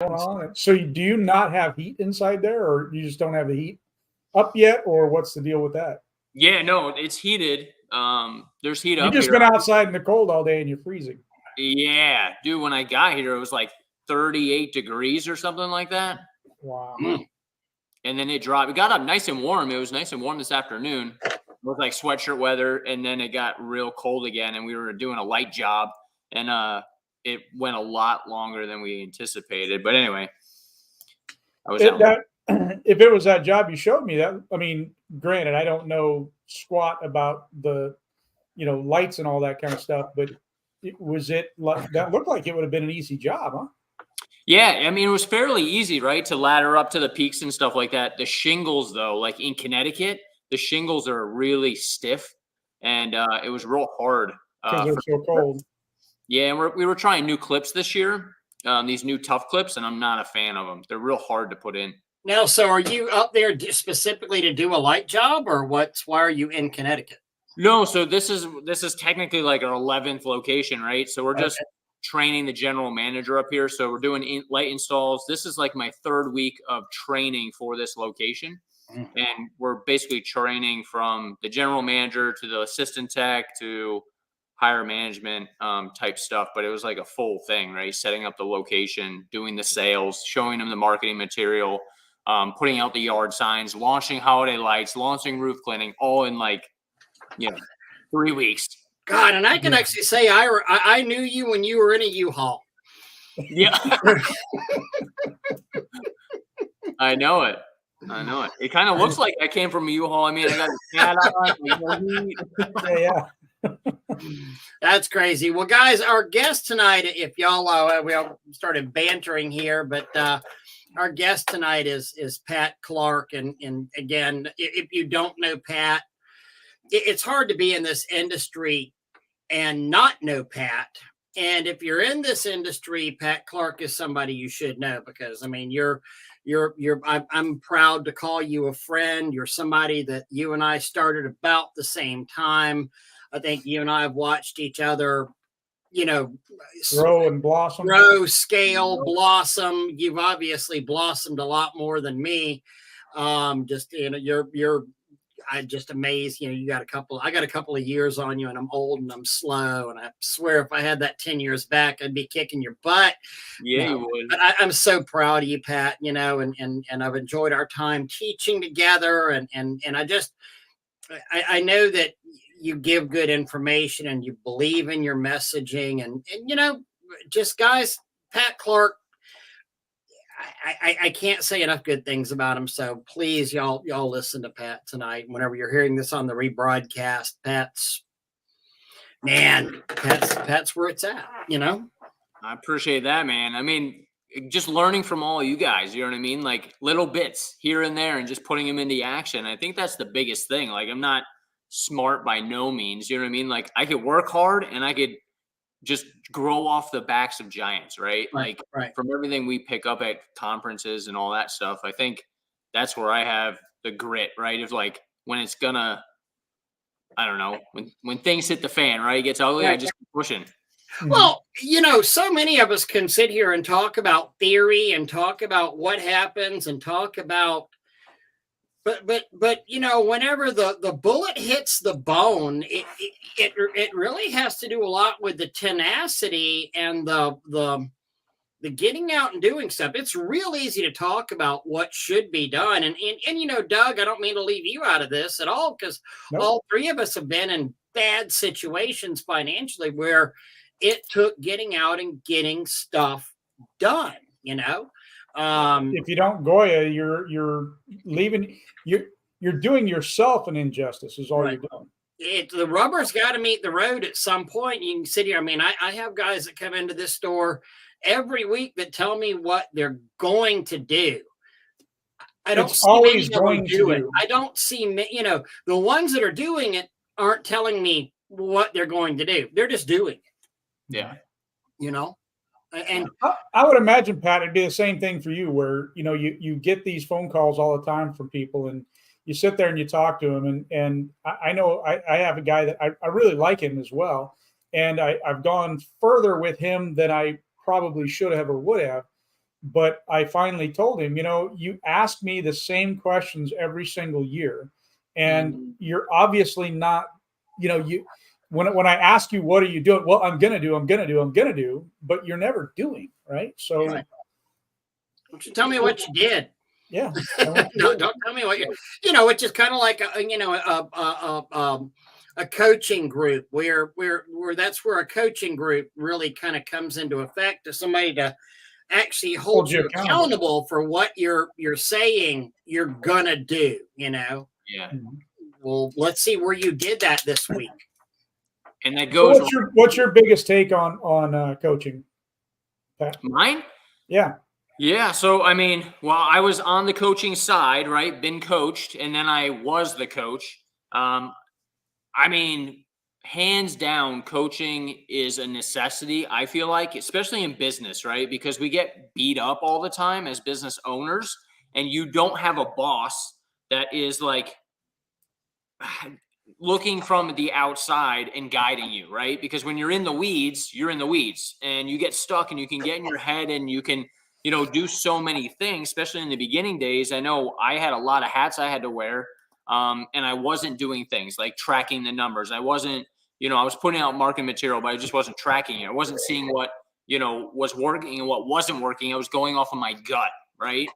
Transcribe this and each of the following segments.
going on. So do you not have heat inside there, or you just don't have the heat up yet, or what's the deal with that? Yeah, no, it's heated. There's heat You up just here. been outside in the cold all day and you're freezing. Yeah, dude, when I got here, it was like 38 degrees or something like that. Wow. And then it dropped. It got up nice and warm. It was nice and warm this afternoon. It was like sweatshirt weather. And then it got real cold again. And we were doing a light job. And it went a lot longer than we anticipated. But anyway, I was out. If it was that job you showed me, that I mean, granted, I don't know squat about the lights and all that kind of stuff, but that looked like it would have been an easy job, huh? Yeah, I mean, it was fairly easy, right, to ladder up to the peaks and stuff like that. The shingles, though, like in Connecticut, the shingles are really stiff, and it was real hard. Because they're so cold. Yeah, and we were trying new clips this year, these new tough clips, and I'm not a fan of them. They're real hard to put in. Now, so are you up there specifically to do a light job, or why are you in Connecticut? No, so this is technically like our 11th location, right? So we're just training the general manager up here. So we're doing light installs. This is like my third week of training for this location. And we're basically training from the general manager to the assistant tech to higher management type stuff. But it was like a full thing, right? Setting up the location, doing the sales, showing them the marketing material, putting out the yard signs, launching holiday lights, launching roof cleaning, all in like 3 weeks. God, and I can actually say I knew you when you were in a U-Haul. Yeah. I know it. It kind of looks like I came from a U-Haul. I mean, I got a hat on. Yeah. That's crazy. Well, guys, our guest tonight, if y'all we all started bantering here, but our guest tonight is Pat Clark, and again, if you don't know Pat, it's hard to be in this industry and not know Pat. And if you're in this industry, Pat Clark is somebody you should know, because I mean, I'm proud to call you a friend. You're somebody that you and I started about the same time. I think you and I have watched each other, grow and blossom, scale, blossom. You've obviously blossomed a lot more than me. I'm just amazed. I got a couple of years on you, and I'm old and I'm slow. And I swear if I had that 10 years back, I'd be kicking your butt. Yeah, you would. But I'm so proud of you, Pat, and I've enjoyed our time teaching together. And I know that you give good information and you believe in your messaging, and just guys, Pat Clark, I can't say enough good things about him. So please, y'all listen to Pat tonight. Whenever you're hearing this on the rebroadcast, Pat's where it's at, I appreciate that, man. I mean, just learning from all you guys, you know what I mean? Like little bits here and there and just putting them into action. I think that's the biggest thing. Like, I'm not smart by no means, you know what I mean? Like, I could work hard and I could just grow off the backs of giants, right? Like from everything we pick up at conferences and all that stuff, I think that's where I have the grit, right? Of like, when it's gonna, I don't know, when things hit the fan, right? It gets ugly, I just keep pushing. Well, so many of us can sit here and talk about theory and talk about what happens and talk about, but whenever the bullet hits the bone, it really has to do a lot with the tenacity and the getting out and doing stuff. It's real easy to talk about what should be done, and Doug, I don't mean to leave you out of this at all, because all three of us have been in bad situations financially where it took getting out and getting stuff done. If you don't Goya, you're leaving. You're doing yourself an injustice. Is all you're doing. The rubber's got to meet the road at some point. You can sit here. I mean, I have guys that come into this store every week that tell me what they're going to do. I don't see always going to do it. I don't see, the ones that are doing it aren't telling me what they're going to do. They're just doing it. Yeah. And I would imagine, Pat, it'd be the same thing for you, where you get these phone calls all the time from people, and you sit there and you talk to them, and I know I have a guy that I really like him as well, and I've gone further with him than I probably should have or would have, But I finally told him, you ask me the same questions every single year, and you're obviously not, you when I ask you what are you doing, well, I'm gonna do, but you're never doing, right? So Right. Don't you tell me what you did. yeah, No, don't tell me what which is kind of like a coaching group where that's where a coaching group really kind of comes into effect, to somebody to actually hold you accountable for what you're saying you're gonna do. Yeah. Well, let's see where you did that this week. And that goes. So what's your biggest take on coaching, Pat? Mine? Yeah. Yeah. So, I mean, well, I was on the coaching side, right? Been coached, and then I was the coach. I mean, hands down, coaching is a necessity, I feel like, especially in business, right? Because we get beat up all the time as business owners, and you don't have a boss that is like looking from the outside and guiding you, right? Because when you're in the weeds, and you get stuck, and you can get in your head, and you can, do so many things, especially in the beginning days. I know I had a lot of hats I had to wear. And I wasn't doing things like tracking the numbers. I wasn't, I was putting out marketing material, but I just wasn't tracking it. I wasn't seeing what, was working and what wasn't working. I was going off of my gut, right?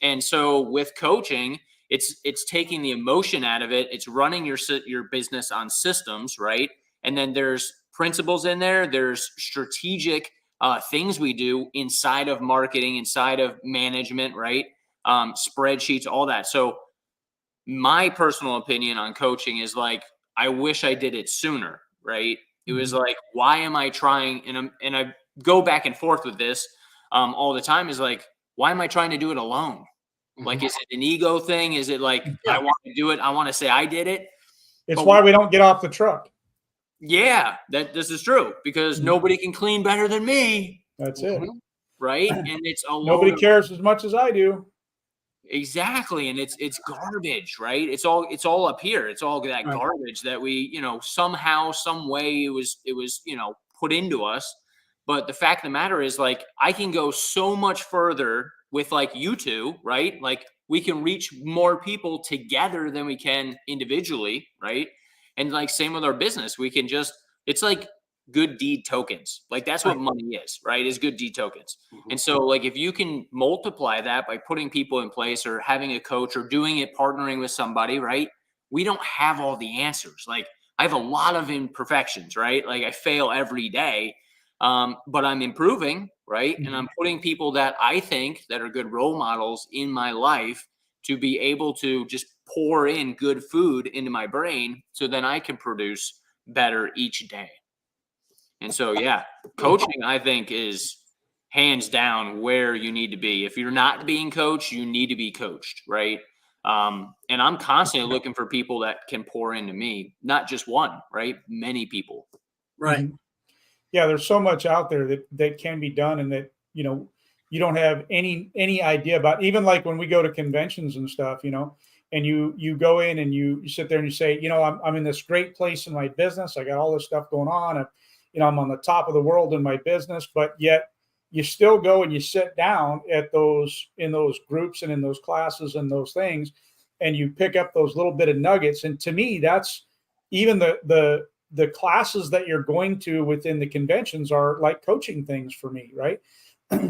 And so with coaching, it's taking the emotion out of it. It's running your business on systems, right? And then there's principles in there. There's strategic things we do inside of marketing, inside of management, right? Spreadsheets, all that. So my personal opinion on coaching is like, I wish I did it sooner, right? It was like, why am I trying? And I go back and forth with this all the time, is like, why am I trying to do it alone? Like, is it an ego thing? Is it like, I want to do it, I want to say I did it? It's why we don't get off the truck. Yeah, this is true, because nobody can clean better than me. That's it. Right? And it's a nobody cares as much as I do. Exactly. And it's garbage, right? It's all up here. It's all that garbage that we, somehow, some way it was, put into us. But the fact of the matter is, like, I can go so much further with like you two, right? Like, we can reach more people together than we can individually, right? And like, same with our business. We can just, it's like good deed tokens. Like, that's what money is, right? Is good deed tokens. And so, like, if you can multiply that by putting people in place, or having a coach, or doing it, partnering with somebody, right? We don't have all the answers. Like, I have a lot of imperfections, right? Like, I fail every day, but I'm improving, right? And I'm putting people that I think that are good role models in my life to be able to just pour in good food into my brain, so then I can produce better each day. And so, yeah, coaching, I think, is hands down where you need to be. If you're not being coached, you need to be coached, right? And I'm constantly looking for people that can pour into me, not just one, right? Many people. Right. Yeah, there's so much out there that can be done, and that, you don't have any idea about. Even like when we go to conventions and stuff, and you go in and you sit there and you say, I'm in this great place in my business. I got all this stuff going on. I'm on the top of the world in my business, but yet you still go and you sit down in those groups and in those classes and those things, and you pick up those little bit of nuggets. And to me, that's even the classes that you're going to within the conventions are like coaching things for me, right?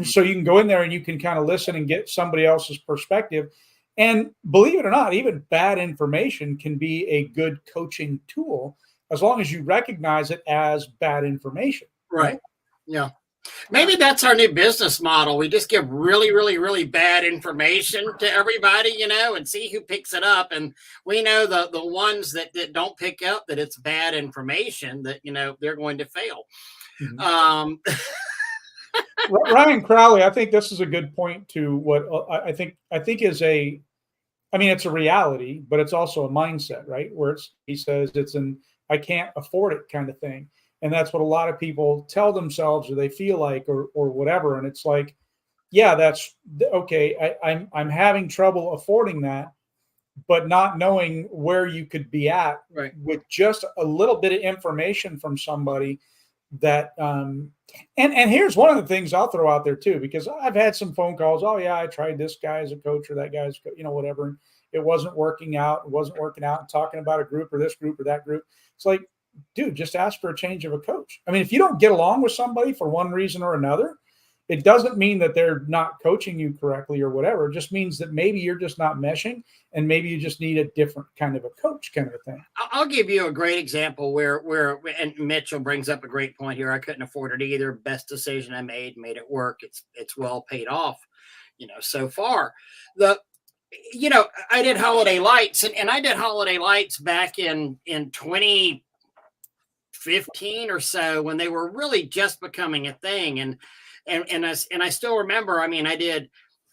So you can go in there and you can kind of listen and get somebody else's perspective. And believe it or not, even bad information can be a good coaching tool, as long as you recognize it as bad information. Right. Yeah. Maybe that's our new business model. We just give really, really, really bad information to everybody, and see who picks it up. And we know the ones that don't pick up that it's bad information, that, they're going to fail. Ryan Crowley, I think this is a good point to what I think is it's a reality, but it's also a mindset, right? Where he says it's an I can't afford it kind of thing. And that's what a lot of people tell themselves, or they feel like, or whatever. And it's like, yeah, that's okay. I'm having trouble affording that, but not knowing where you could be at with just a little bit of information from somebody that, and here's one of the things I'll throw out there too, because I've had some phone calls. Oh yeah, I tried this guy as a coach or that guy's, whatever. And it wasn't working out. It wasn't working out. And talking about a group or this group or that group. It's like, dude, just ask for a change of a coach. I mean, if you don't get along with somebody for one reason or another, it doesn't mean that they're not coaching you correctly or whatever. It just means that maybe you're just not meshing, and maybe you just need a different kind of a coach, kind of a thing. I'll give you a great example where and Mitchell brings up a great point here. I couldn't afford it either. Best decision I made it work. It's well paid off, so far. I did holiday lights, and I did holiday lights back in 2015 or so, when they were really just becoming a thing. And I still remember, I mean,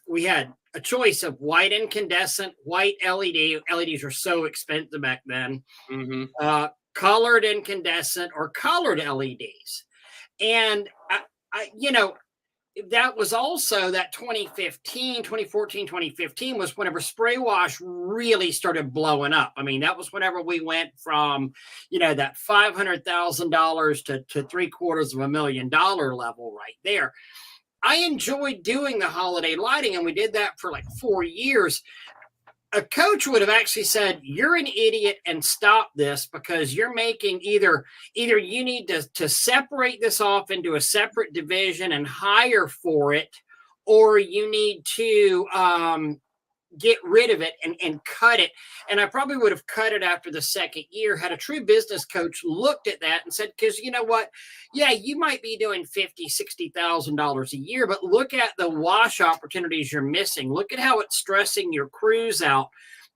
we had a choice of white incandescent, white LED. LEDs were so expensive back then. Mm-hmm. Colored incandescent or colored LEDs. And that was also that 2014, 2015 was whenever spray wash really started blowing up. I mean, that was whenever we went from, that $500,000 to $750,000 level right there. I enjoyed doing the holiday lighting, and we did that for like 4 years. A coach would have actually said, you're an idiot and stop this, because you're making either you need to separate this off into a separate division and hire for it, or you need to get rid of it and cut it. And I probably would have cut it after the second year had a true business coach looked at that and said, because you know what? Yeah, you might be doing $50,000, $60,000 a year, but look at the wash opportunities you're missing. Look at how it's stressing your crews out.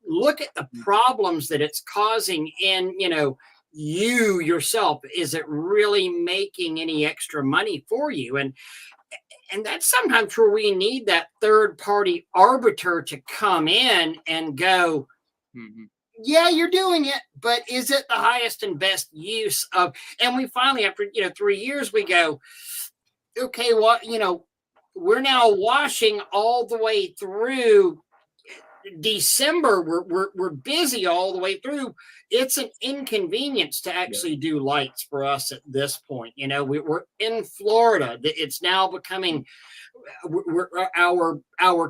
Look at the problems that it's causing in, you yourself. Is it really making any extra money for you? And that's sometimes where we need that third party arbiter to come in and go, mm-hmm. Yeah, you're doing it, but is it the highest and best use of? And we finally, after 3 years, we go, okay, we're now washing all the way through December. We're busy all the way through. It's an inconvenience to actually do lights for us at this point. We're in Florida. It's now becoming our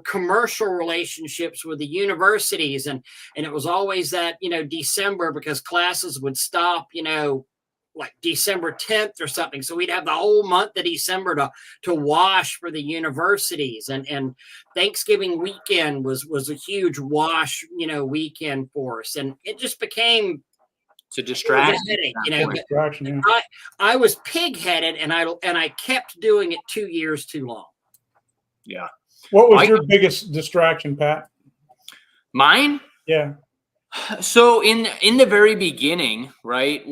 commercial relationships with the universities, and it was always that December, because classes would stop like December 10th or something. So we'd have the whole month of December to wash for the universities. And Thanksgiving weekend was a huge wash, weekend for us. And it just became to distract. Distraction, I was pig-headed, and I kept doing it 2 years too long. Yeah. What was your biggest distraction, Pat? Mine? Yeah. So in the very beginning, right,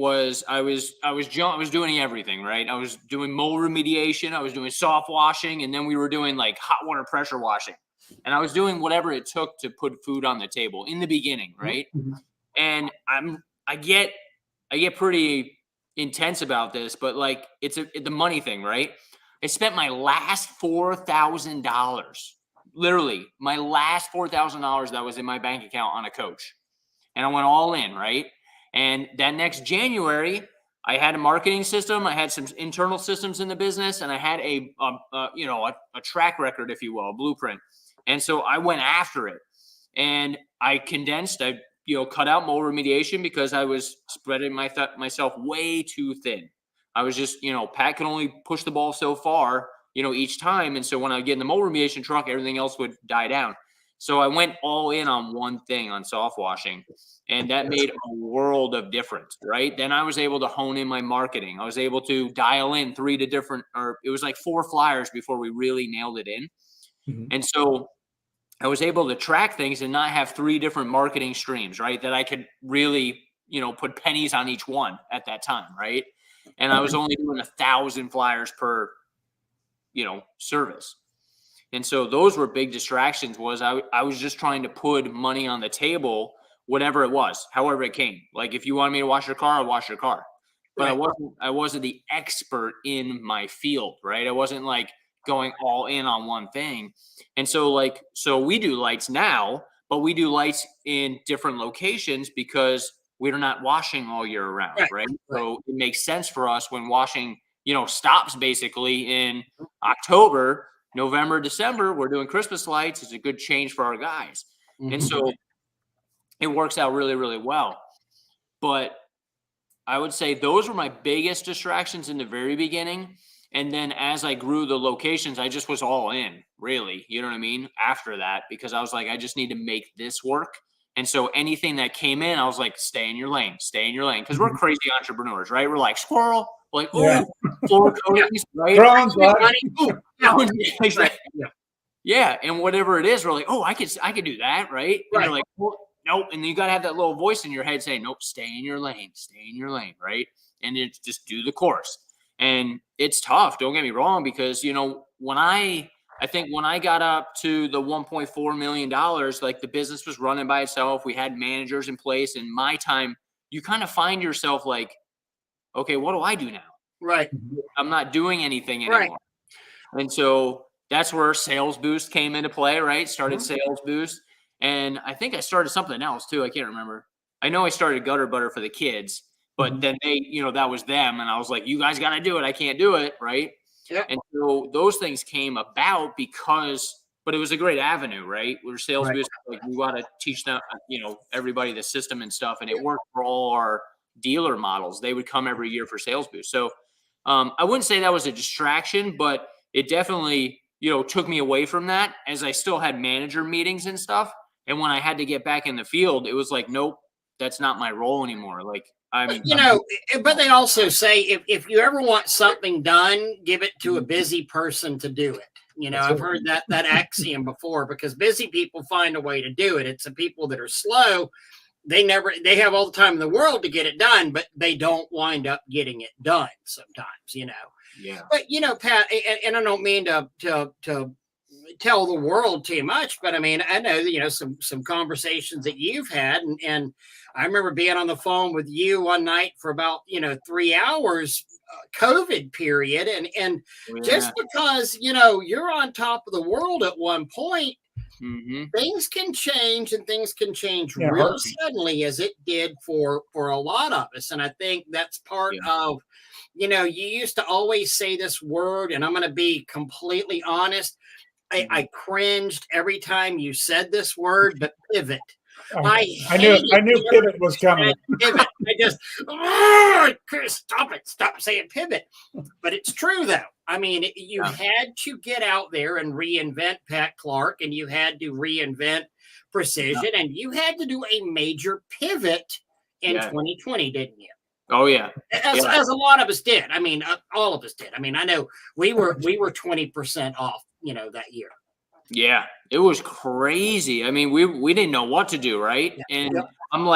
I was doing everything, right? I was doing mold remediation, I was doing soft washing, and then we were doing like hot water pressure washing. And I was doing whatever it took to put food on the table in the beginning, right? Mm-hmm. And I get pretty intense about this, but like it's the money thing, right? I spent my last $4,000, literally my last $4,000 that was in my bank account on a coach. And I went all in, right? And that next January, I had a marketing system. I had some internal systems in the business, and I had a track record, if you will, a blueprint. And so I went after it, and I condensed. I cut out mold remediation because I was spreading myself way too thin. I was just Pat can only push the ball so far each time, and so when I get in the mold remediation truck, everything else would die down. So I went all in on one thing, on soft washing, and that made a world of difference, right? Then I was able to hone in my marketing. I was able to dial in it was like 4 flyers before we really nailed it in. Mm-hmm. And so I was able to track things and not have 3 different marketing streams, right? That I could really, put pennies on each one at that time, right? And I was only doing 1,000 flyers per, service. And so those were big distractions. I was just trying to put money on the table, whatever it was, however it came. Like if you wanted me to wash your car, I'd wash your car. But right. I wasn't the expert in my field, right? I wasn't like going all in on one thing. And so we do lights now, but we do lights in different locations because we're not washing all year round, right? So it makes sense for us when washing stops basically in October, November, December. We're doing Christmas lights. It's a good change for our guys. And so it works out really, really well. But I would say those were my biggest distractions in the very beginning. And then as I grew the locations, I just was all in, really. You know what I mean? After that, because I was like, I just need to make this work. And so anything that came in, I was like, stay in your lane, stay in your lane. Because we're crazy entrepreneurs, right? We're like, squirrel, we're like, oh, floor coatings, right? Yeah. And whatever it is, we're like, oh, I could do that, right? And you're like, well, nope. And you got to have that little voice in your head saying, nope, stay in your lane, right? And it's just do the course. And it's tough. Don't get me wrong, because, when I got up to the $1.4 million, like the business was running by itself. We had managers in place. In my time, you kind of find yourself like, okay, what do I do now? Right. I'm not doing anything anymore. Right. And so that's where Sales Boost came into play, right? Started Sales Boost. And I think I started something else too. I can't remember. I know I started Gutter Butter for the kids, but then they, that was them. And I was like, you guys got to do it. I can't do it. Right. Yep. And so those things came about but it was a great avenue, right? We're Sales Boost, like we got to teach them, everybody the system and stuff. And it worked for all our dealer models. They would come every year for Sales Boost. So I wouldn't say that was a distraction, but it definitely, took me away from that, as I still had manager meetings and stuff. And when I had to get back in the field, it was like, nope, that's not my role anymore. Like but they also say if you ever want something done, give it to a busy person to do it. I've heard that axiom before, because busy people find a way to do it. It's the people that are slow. They have all the time in the world to get it done, but they don't wind up getting it done sometimes, Yeah. But, Pat, and I don't mean to tell the world too much, but I mean, I know, some conversations that you've had, and I remember being on the phone with you one night for about, 3 hours, COVID period. And just because, you're on top of the world at one point, things can change, and things can change real suddenly, as it did for a lot of us. And I think that's part of, you used to always say this word, and I'm going to be completely honest. I cringed every time you said this word, but pivot. I knew pivot was coming. Pivot. I just, stop saying pivot. But it's true, though. I mean, you had to get out there and reinvent Pat Clark, and you had to reinvent Precision, and you had to do a major pivot in 2020, didn't you? Oh yeah. As a lot of us did. I mean, all of us did. I mean, I know we were 20% off, that year. Yeah, it was crazy. I mean, we didn't know what to do, right? And I'm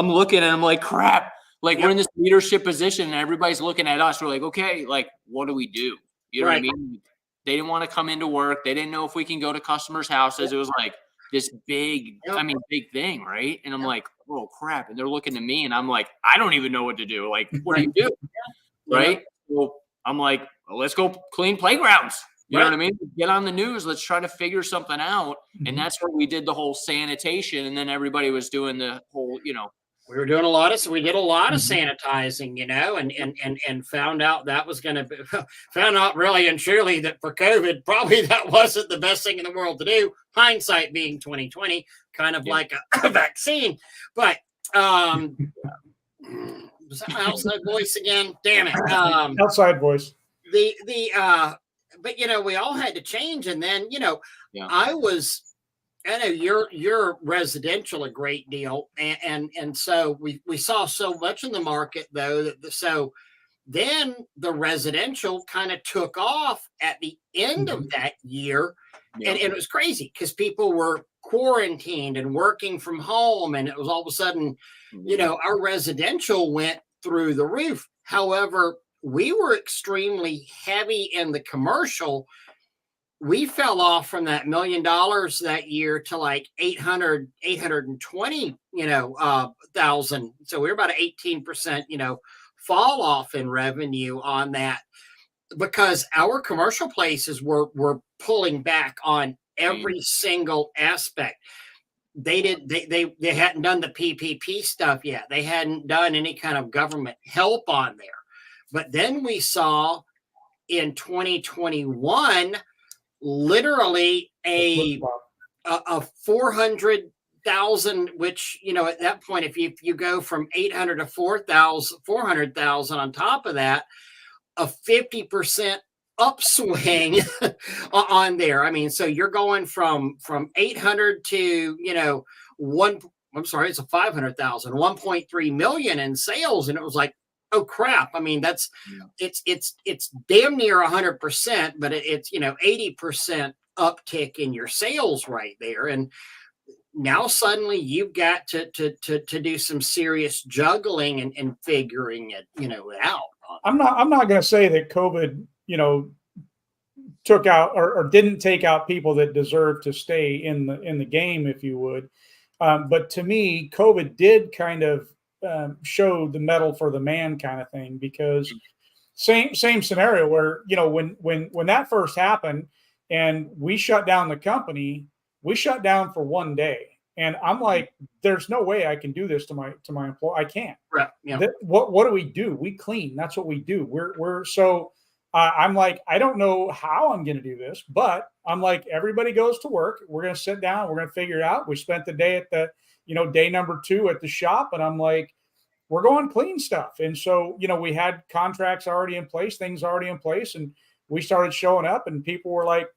looking and I'm like, crap. Like we're in this leadership position and everybody's looking at us. We're like, okay, like what do we do? You know what I mean? They didn't want to come into work. They didn't know if we can go to customers' houses. It was like this big thing, right? And I'm like, oh crap. And they're looking to me and I'm like, I don't even know what to do. Like, what do you do? Right? So I'm like, well, let's go clean playgrounds. You know what I mean? Get on the news. Let's try to figure something out. And that's where we did the whole sanitation. And then everybody was doing the whole, we were doing we did a lot of sanitizing, and found out that was going to be, found out really and truly that for COVID, probably that wasn't the best thing in the world to do. Hindsight being 2020, kind of like a vaccine. But, was that my outside voice again? Damn it. Outside voice. But we all had to change, and then I know you're residential a great deal, and so we saw so much in the market though so then the residential kind of took off at the end of that year, and it was crazy because people were quarantined and working from home, and it was all of a sudden our residential went through the roof. However, we were extremely heavy in the commercial. We fell off from that $1 million that year to like 820, thousand. So we were about an 18%, fall off in revenue on that, because our commercial places were pulling back on every single aspect. They hadn't done the PPP stuff yet. They hadn't done any kind of government help on there. But then we saw in 2021, literally a 400,000, which, you know, at that point, if you go from 800 to 400,000 on top of that, a 50% upswing on there. I mean, so you're going from 800 to, you know, I'm sorry, it's a 500,000, 1.3 million in sales. And it was like, oh crap. I mean, it's damn near 100%, but it's, you know, 80% uptick in your sales right there. And now suddenly you've got to do some serious juggling and figuring it, you know, out. I'm not going to say that COVID, you know, took out or didn't take out people that deserve to stay in the game, if you would. But to me, COVID did kind of show the metal for the man kind of thing, because same scenario where, you know, when that first happened and we shut down the company, we shut down for one day. And I'm like, there's no way I can do this to my employee. I can't. Right. Yeah. What do? We clean. That's what we do. I'm like, I don't know how I'm going to do this, but I'm like, everybody goes to work. We're going to sit down. We're going to figure it out. We spent the day at the, you know, day number 2 at the shop. And I'm like, we're going clean stuff. And so, you know, we had contracts already in place, things already in place. And we started showing up and people were like,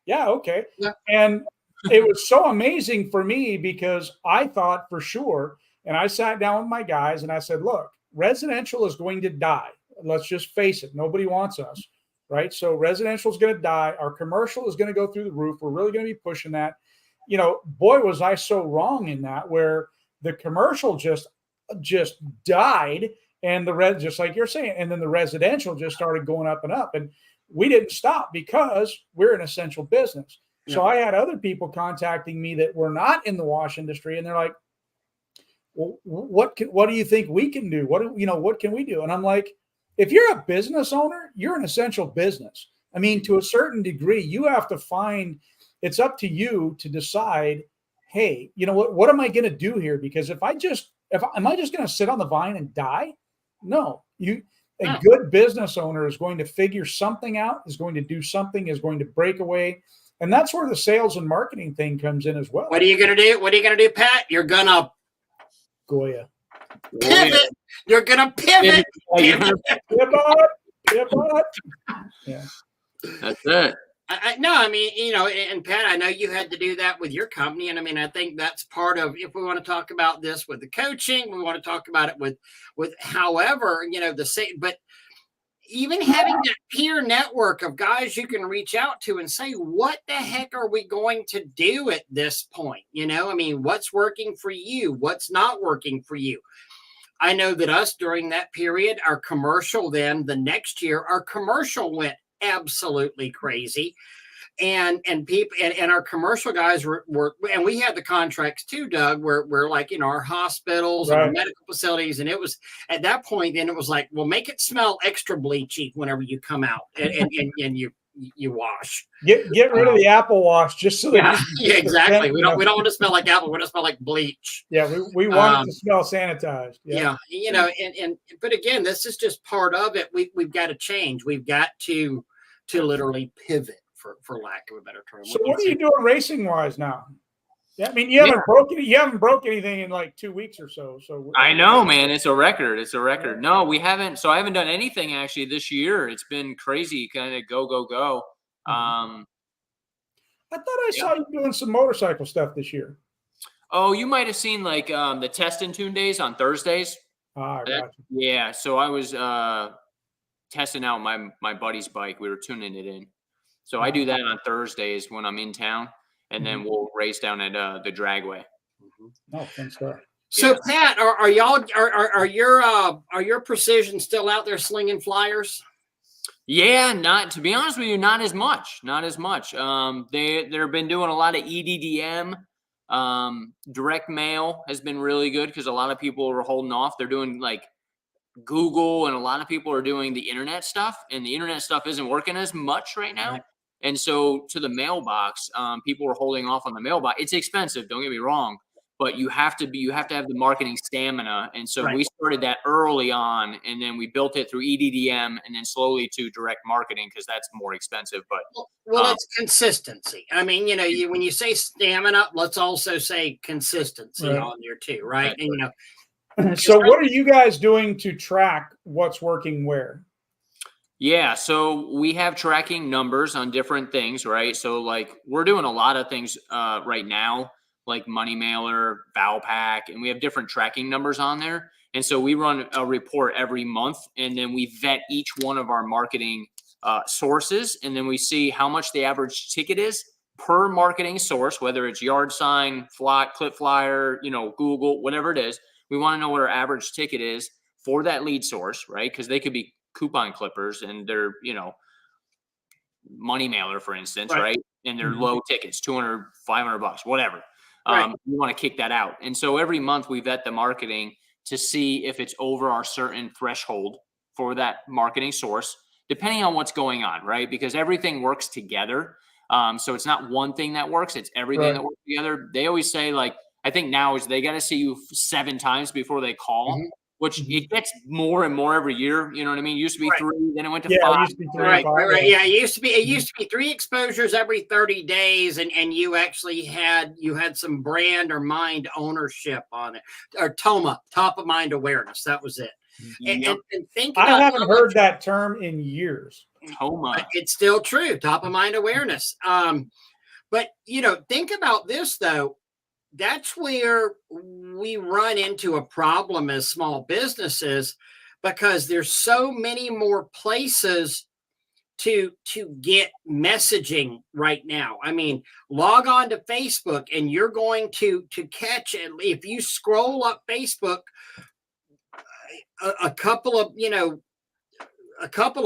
yeah, okay. Yeah. And it was so amazing for me because I thought for sure, and I sat down with my guys and I said, look, residential is going to die. Let's just face it. Nobody wants us, right? So residential is going to die. Our commercial is going to go through the roof. We're really going to be pushing that. You know, boy, was I so wrong in that, where the commercial just died and just like you're saying, and then the residential just started going up and up. And we didn't stop because we're an essential business. Yeah. So I had other people contacting me that were not in the wash industry, and they're like, well, what do you think we can do? What can we do? And I'm like, if you're a business owner, you're an essential business. I mean, to a certain degree, you have to find, it's up to you to decide, hey, you know what am I going to do here? Because am I just going to sit on the vine and die? No, a good business owner is going to figure something out, is going to do something, is going to break away. And that's where the sales and marketing thing comes in as well. What are you going to do? What are you going to do, Pat? You're going to Goya. Pivot. You're going to pivot. Pivot. Yeah. That's it. No, I mean, you know, and Pat, I know you had to do that with your company. And I mean, I think that's part of, if we want to talk about this with the coaching, we want to talk about it with however, you know, but even having that peer network of guys you can reach out to and say, what the heck are we going to do at this point? You know, I mean, what's working for you? What's not working for you? I know that us during that period, our commercial, then the next year, our commercial went absolutely crazy. And people and our commercial guys were and we had the contracts too, Doug, where we're like, you know, our hospitals and our medical facilities. And it was at that point, then it was like, well, make it smell extra bleachy whenever you come out and you wash. Get rid of the Apple wash just so that exactly. We don't want to smell like apple. We want to smell like bleach. Yeah, we want it to smell sanitized. Yeah, you know, and but again, this is just part of it. We've got to change. We've got to literally pivot, for lack of a better term. So what are you doing racing wise now? Yeah, I mean, you haven't broke anything in like 2 weeks or so. So I know, man, it's a record. It's a record. No, we haven't. So I haven't done anything actually this year. It's been crazy, kind of go. I thought I saw you doing some motorcycle stuff this year. Oh, you might have seen like the test and tune days on Thursdays. Gotcha. Yeah, so I was testing out my buddy's bike. We were tuning it in. So I do that on Thursdays when I'm in town, and then we'll race down at the dragway. Oh, fun stuff. So Pat, are y'all are your precision still out there slinging flyers? Yeah, to be honest with you, not as much. They've been doing a lot of EDDM. Direct mail has been really good because a lot of people are holding off. They're doing like Google, and a lot of people are doing the internet stuff, and the internet stuff isn't working as much right now. Right. And so to the mailbox, people are holding off on the mailbox. It's expensive, don't get me wrong, but you have to have the marketing stamina. And so Right. we started that early on, and then we built it through EDDM and then slowly to direct marketing because that's more expensive. But well, it's consistency. I mean, when you say stamina, let's also say consistency Right. on there too, right? Right. And So what are you guys doing to track what's working where? Yeah, so we have tracking numbers on different things, right? So like we're doing a lot of things right now, like Money Mailer, Valpak, and we have different tracking numbers on there. And so we run a report every month, and then we vet each one of our marketing sources, and then we see how much the average ticket is per marketing source, whether it's yard sign, clip flyer, Google, whatever it is. We want to know what our average ticket is for that lead source, right? Because they could be coupon clippers and they're, Money Mailer, for instance, right? And they're low tickets, 200, 500 bucks, whatever. Right. We want to kick that out. And so every month we vet the marketing to see if it's over our certain threshold for that marketing source, depending on what's going on, right? Because everything works together. So it's not one thing that works, it's everything that works together. They always say, like, I think now is they got to see you 7 times before they call. Which it gets more and more every year. You know what I mean? It used to be 3, then it went to 5. It used to be 3, Right. 5, Yeah, it used to be 3 exposures every 30 days, and you actually had some brand or mind ownership on it, or TOMA, top of mind awareness. That was it. And think about I haven't heard that term in years. TOMA. It's still true, top of mind awareness. But think about this though. That's where we run into a problem as small businesses, because there's so many more places to get messaging right now. I mean, log on to Facebook and you're going to catch it. If you scroll up Facebook a couple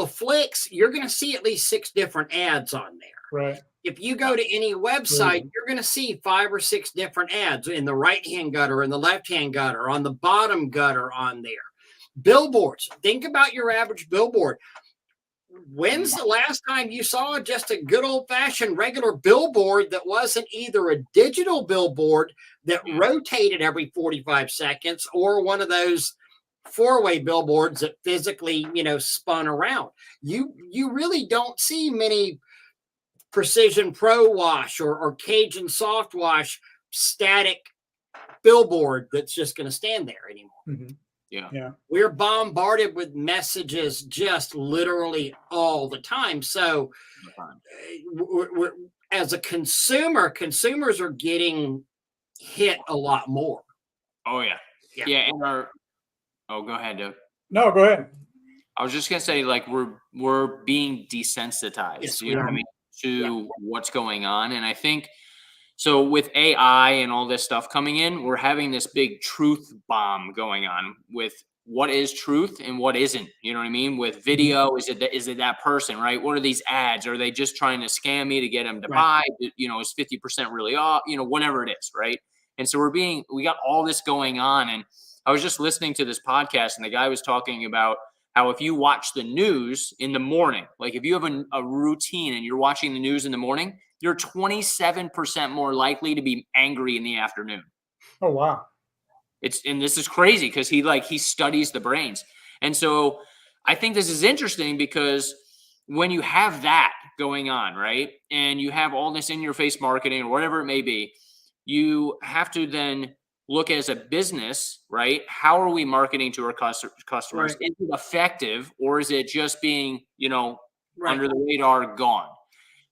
of flicks, you're going to see at least 6 different ads on there. Right. If you go to any website, you're going to see 5 or 6 different ads in the right-hand gutter, in the left-hand gutter, on the bottom gutter on there. Billboards. Think about your average billboard. When's the last time you saw just a good old-fashioned regular billboard that wasn't either a digital billboard that rotated every 45 seconds or one of those 4-way billboards that physically, spun around? You really don't see many Precision Pro Wash or Cajun Soft Wash static billboard that's just going to stand there anymore. Yeah. We're bombarded with messages just literally all the time. So we're, as a consumer, consumers are getting hit a lot more. Oh, yeah. And go ahead, Doug. No, go ahead. I was just going to say, like, we're being desensitized. Yes, you know what I mean? To what's going on. And I think so with AI and all this stuff coming in, we're having this big truth bomb going on with what is truth and what isn't. You know what I mean? With video, is it that person, right? What are these ads? Are they just trying to scam me to get them to buy? Is 50% really off? Whatever it is, right? And so we got all this going on. And I was just listening to this podcast, and the guy was talking about how if you watch the news in the morning, like if you have a routine and you're watching the news in the morning, you're 27% more likely to be angry in the afternoon. Oh, wow. And this is crazy because he studies the brains. And so I think this is interesting because when you have that going on, right, and you have all this in your face marketing or whatever it may be, you have to then look as a business, right? How are we marketing to our customers? Right. Is it effective, or is it just being, under the radar, gone?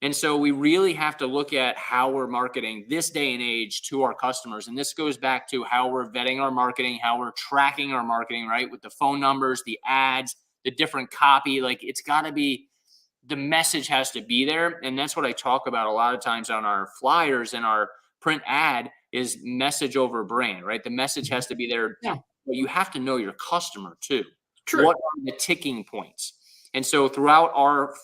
And so we really have to look at how we're marketing this day and age to our customers. And this goes back to how we're vetting our marketing, how we're tracking our marketing, right? With the phone numbers, the ads, the different copy. Like, it's got to be, the message has to be there. And that's what I talk about a lot of times on our flyers and our print ad is message over brand, right? The message has to be there, but you have to know your customer too. True. What are the ticking points? And so throughout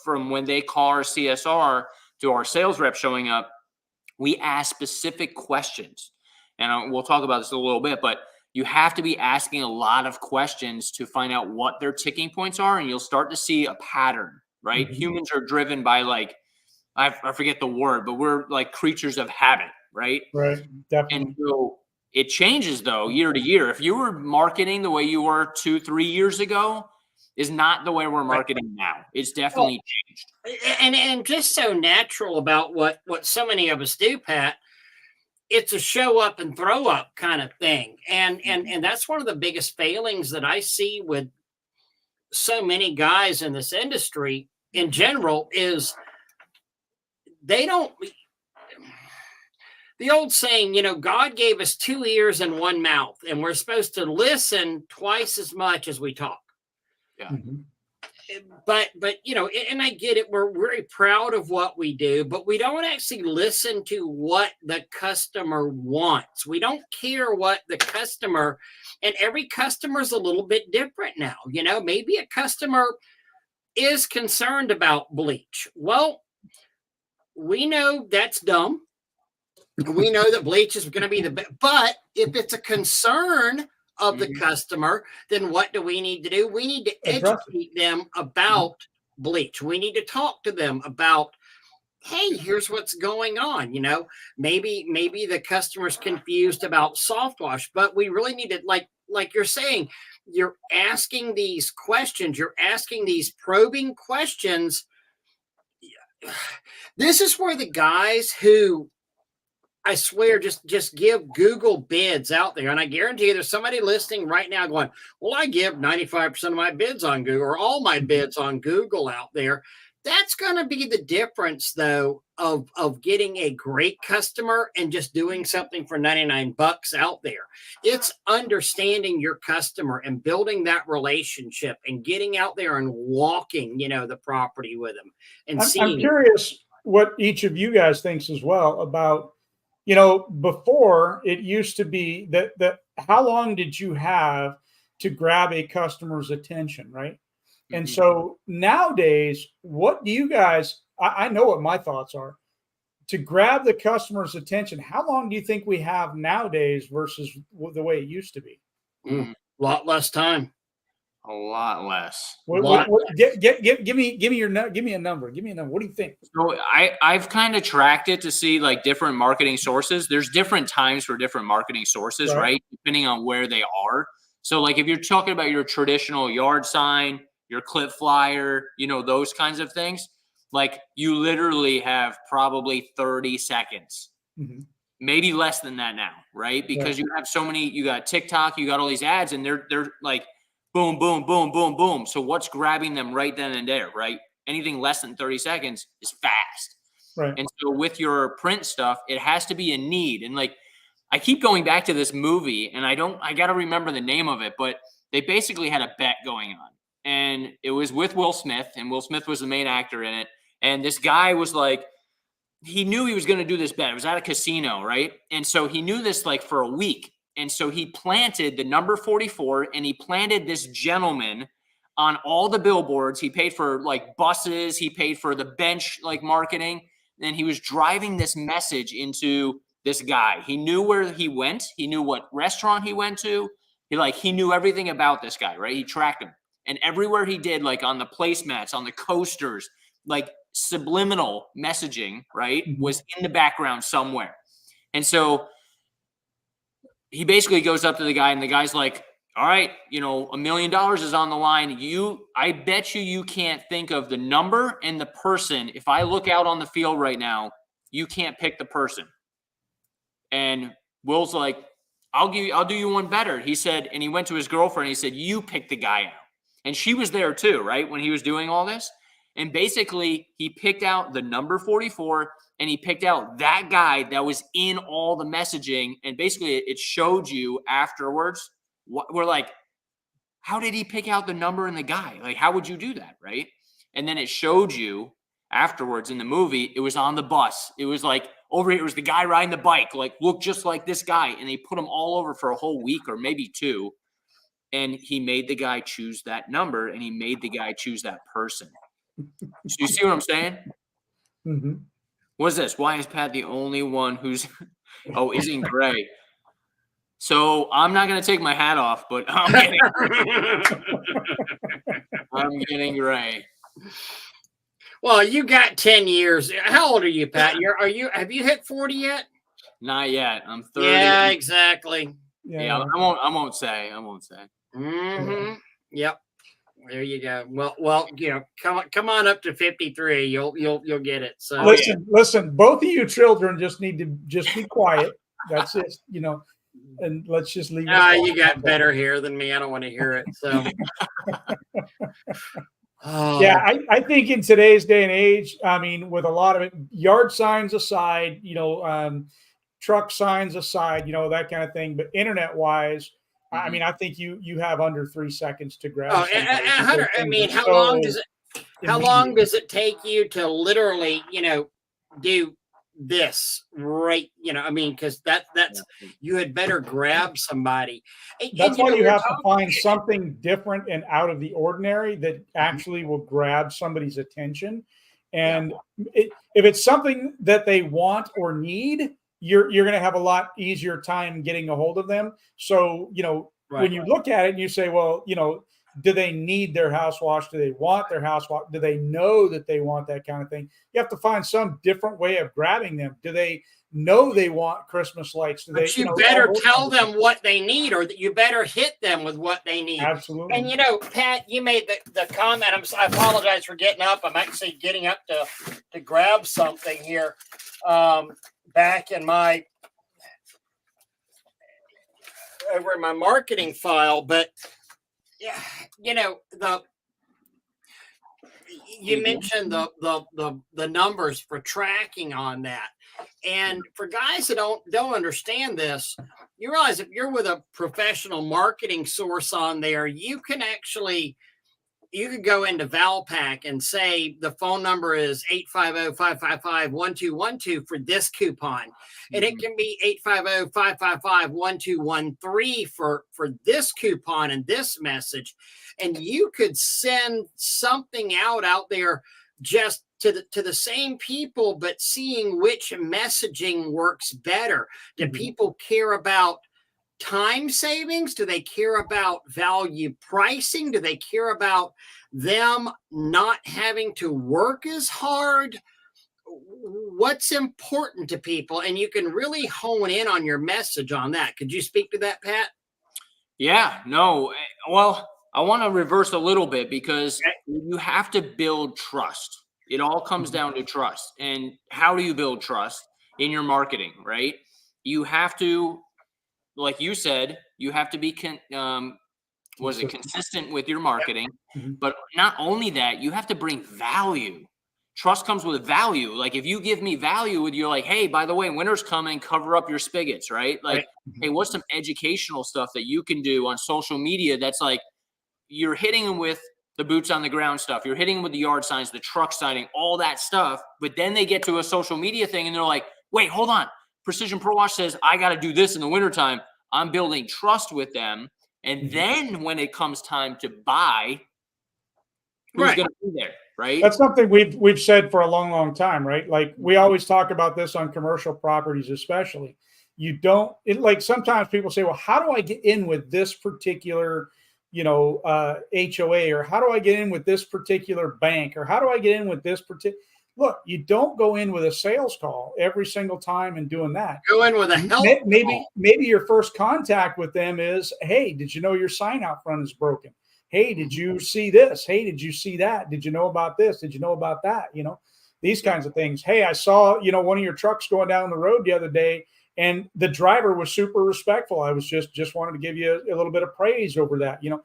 from when they call our CSR to our sales rep showing up, we ask specific questions. And we'll talk about this in a little bit, but you have to be asking a lot of questions to find out what their ticking points are. And you'll start to see a pattern, right? Humans are driven by, like, I forget the word, but we're like creatures of habit. Right. Right. Definitely. And so It changes though year to year. If you were marketing the way you were 2-3 years ago, is not the way we're marketing now. It's definitely changed. And just so natural about what so many of us do, Pat. It's a show up and throw up kind of thing, and that's one of the biggest failings that I see with so many guys in this industry in general is they don't. The old saying, God gave us 2 ears and 1 mouth, and we're supposed to listen twice as much as we talk. Yeah. Mm-hmm. But and I get it. We're very proud of what we do, but we don't actually listen to what the customer wants. We don't care what the customer, and every customer is a little bit different now. Maybe a customer is concerned about bleach. Well, we know that's dumb. We know that bleach is going to be the best, but if it's a concern of the customer, then what do we need to do? We need to educate them about bleach. We need to talk to them about, hey, here's what's going on. Maybe the customer's confused about soft wash, but we really need to, like you're saying, you're asking these questions, you're asking these probing questions. This is where the guys who, I swear, just give Google bids out there. And I guarantee you there's somebody listening right now going, well, I give 95% of my bids on Google or all my bids on Google out there. That's going to be the difference, though, of getting a great customer and just doing something for $99 out there. It's understanding your customer and building that relationship and getting out there and walking, the property with them. And I'm curious what each of you guys thinks as well about, before it used to be that how long did you have to grab a customer's attention, right? And so nowadays, what do you guys, I know what my thoughts are, to grab the customer's attention. How long do you think we have nowadays versus the way it used to be? A lot less time. A lot less. Give me a number. Give me a number. What do you think? So I've kind of tracked it to see like different marketing sources. There's different times for different marketing sources, right? Depending on where they are. So like if you're talking about your traditional yard sign, your clip flyer, those kinds of things, like you literally have probably 30 seconds, maybe less than that now, right? Because you have so many, you got TikTok, you got all these ads, and they're like boom, boom, boom, boom, boom. So what's grabbing them right then and there, right? Anything less than 30 seconds is fast. Right. And so with your print stuff, it has to be a need. And like, I keep going back to this movie and I got to remember the name of it, but they basically had a bet going on. And it was with Will Smith, and Will Smith was the main actor in it. And this guy was like, he knew he was going to do this bet. It was at a casino, right? And so he knew this like for a week. And so he planted the number 44, and he planted this gentleman on all the billboards. He paid for like buses. He paid for the bench, like marketing. And he was driving this message into this guy. He knew where he went. He knew what restaurant he went to. He knew everything about this guy, right? He tracked him. And everywhere he did, like on the placemats, on the coasters, like subliminal messaging, right, was in the background somewhere. And so he basically goes up to the guy, and the guy's like, all right, $1 million is on the line. I bet you can't think of the number and the person. If I look out on the field right now, you can't pick the person. And Will's like, I'll do you one better. He said, and he went to his girlfriend, and he said, you pick the guy out. And she was there too, right, when he was doing all this. And basically, he picked out the number 44, and he picked out that guy that was in all the messaging. And basically, it showed you afterwards. We're like, how did he pick out the number and the guy? Like, how would you do that, right? And then it showed you afterwards in the movie, it was on the bus. It was like over here, it was the guy riding the bike, like looked just like this guy. And they put him all over for a whole week or maybe 2. And he made the guy choose that number, and he made the guy choose that person. So you see what I'm saying? What's this? Why is Pat the only one who's isn't gray? So I'm not going to take my hat off, but I'm getting gray. Well, you got 10 years. How old are you, Pat? Have you hit 40 yet? Not yet. I'm 30. Yeah, exactly. Yeah, I won't say. Mm-hmm. Yep. There you go. Well, come on up to 53. You'll get it. So listen. Both of you children just need to just be quiet. That's it. And let's just leave it. You got better hair than me. I don't want to hear it. So yeah, I think in today's day and age, I mean, with a lot of it, yard signs aside, truck signs aside, that kind of thing. But internet wise, I mean, I think you have under 3 seconds to grab. Hunter, I mean, how long does it take you to literally, do this right? I mean, because that's you had better grab somebody. That's why you have to find something different and out of the ordinary that actually will grab somebody's attention. And if it's something that they want or need, you're going to have a lot easier time getting a hold of them. So, when you look at it and you say, well, do they need their house washed? Do they want their house washed? Do they know that they want that kind of thing? You have to find some different way of grabbing them. Do they know they want Christmas lights? But you better tell them what they need, or that you better hit them with what they need. Absolutely. And Pat, you made the comment. I apologize for getting up. I'm actually getting up to grab something here. Back in over in my marketing file, but you mentioned the numbers for tracking on that. And for guys that don't understand this, you realize if you're with a professional marketing source on there, you could go into Valpak and say the phone number is 850-555-1212 for this coupon. And it can be 850-555-1213 for this coupon and this message. And you could send something out there just to the same people, but seeing which messaging works better. Do people care about time savings? Do they care about value pricing? Do they care about them not having to work as hard? What's important to people? And you can really hone in on your message on that. Could you speak to that, Pat? Yeah, no. Well, I want to reverse a little bit, because you have to build trust. It all comes down to trust. And how do you build trust in your marketing, right? You have to, like you said, you have to be consistent with your marketing. But not only that, you have to bring value. Trust comes with value. Like if you give me value, you're like, hey, by the way, winter's coming, cover up your spigots, right? Like, hey, what's some educational stuff that you can do on social media that's like, you're hitting them with the boots on the ground stuff. You're hitting them with the yard signs, the truck signing, all that stuff. But then they get to a social media thing and they're like, wait, hold on. Precision Pro Wash says I got to do this in the wintertime. I'm building trust with them. And then when it comes time to buy, who's going to be there, right? That's something we've said for a long, long time, right? Like we always talk about this on commercial properties, especially. Like sometimes people say, well, how do I get in with this particular, HOA, or how do I get in with this particular bank, or how do I get in with this particular? Look, you don't go in with a sales call every single time and doing that. Go in with a help. Maybe your first contact with them is, hey, did you know your sign out front is broken? Hey, did you see this? Hey, did you see that? Did you know about this? Did you know about that? These kinds of things. Hey, I saw, one of your trucks going down the road the other day, and the driver was super respectful. I was just wanted to give you a little bit of praise over that. You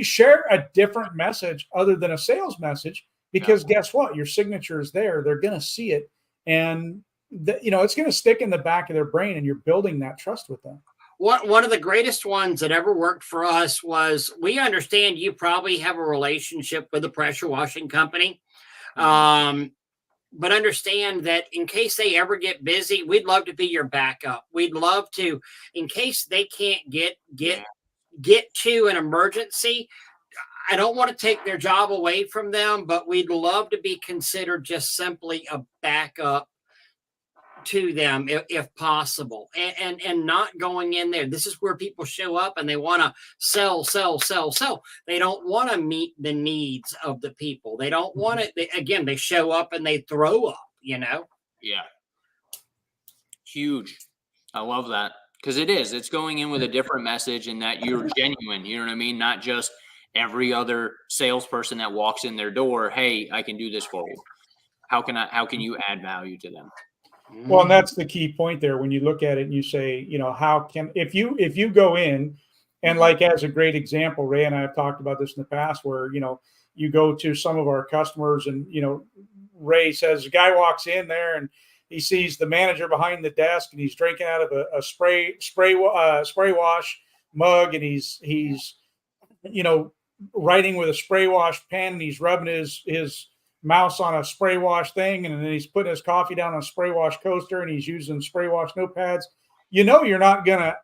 share a different message other than a sales message, because guess what? Your signature is there. They're going to see it. And, it's going to stick in the back of their brain, and you're building that trust with them. One of the greatest ones that ever worked for us was, we understand you probably have a relationship with a pressure washing company. But understand that in case they ever get busy, we'd love to be your backup. We'd love to, in case they can't get to an emergency. I don't want to take their job away from them, but we'd love to be considered just simply a backup to them if possible, and not going in there. This is where people show up and they want to sell. They don't want to meet the needs of the people. They don't want it. They show up and they throw up, Yeah. Huge. I love that, because it's going in with a different message, and that you're genuine. You know what I mean? Not just every other salesperson that walks in their door. Hey, I can do this for you. How can you add value to them? Well, and that's the key point there. When you look at it and you say, if you go in and, like, as a great example, Ray and I have talked about this in the past, where, you go to some of our customers and, Ray says, a guy walks in there and he sees the manager behind the desk and he's drinking out of a spray wash mug, and he's writing with a spray wash pen, and he's rubbing his mouse on a spray wash thing, and then he's putting his coffee down on a spray wash coaster, and he's using spray wash notepads. You're not gonna,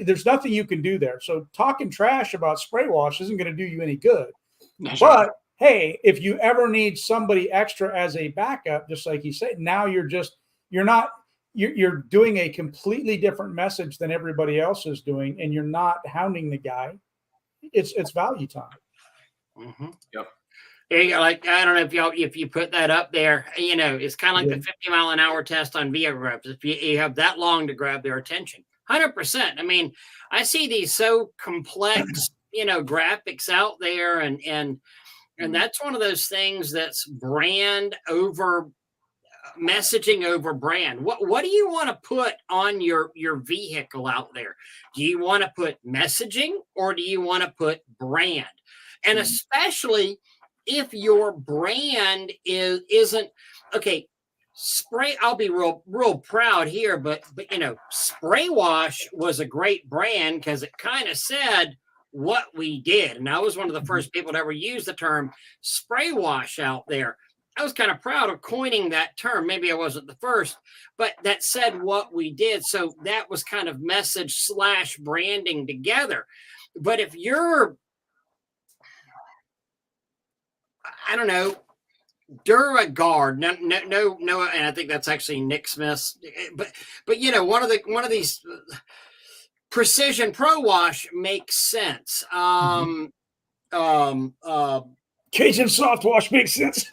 there's nothing you can do there. So talking trash about spray wash isn't going to do you any good. That's But right. hey, if you ever need somebody extra as a backup, just like you said, now you're doing a completely different message than everybody else is doing, and you're not hounding the guy. It's value time. Yep. Like, I don't know if you put that up there, it's kind of like the 50-mile-an-hour test on vehicle reps. If you have that long to grab their attention, 100%. I mean, I see these so complex, graphics out there, and that's one of those things that's brand over messaging over brand. What do you want to put on your vehicle out there? Do you want to put messaging, or do you want to put brand? And especially if your brand isn't okay. Spray, I'll be real proud here, but Spray Wash was a great brand because it kind of said what we did. And I was one of the first people to ever use the term spray wash out there. I was kind of proud of coining that term. Maybe I wasn't the first, but that said what we did. So that was kind of message / branding together. But if you're, I don't know, DuraGuard, no, and I think that's actually Nick Smith's, but one of these Precision Pro Wash makes sense. Cajun Soft Wash makes sense.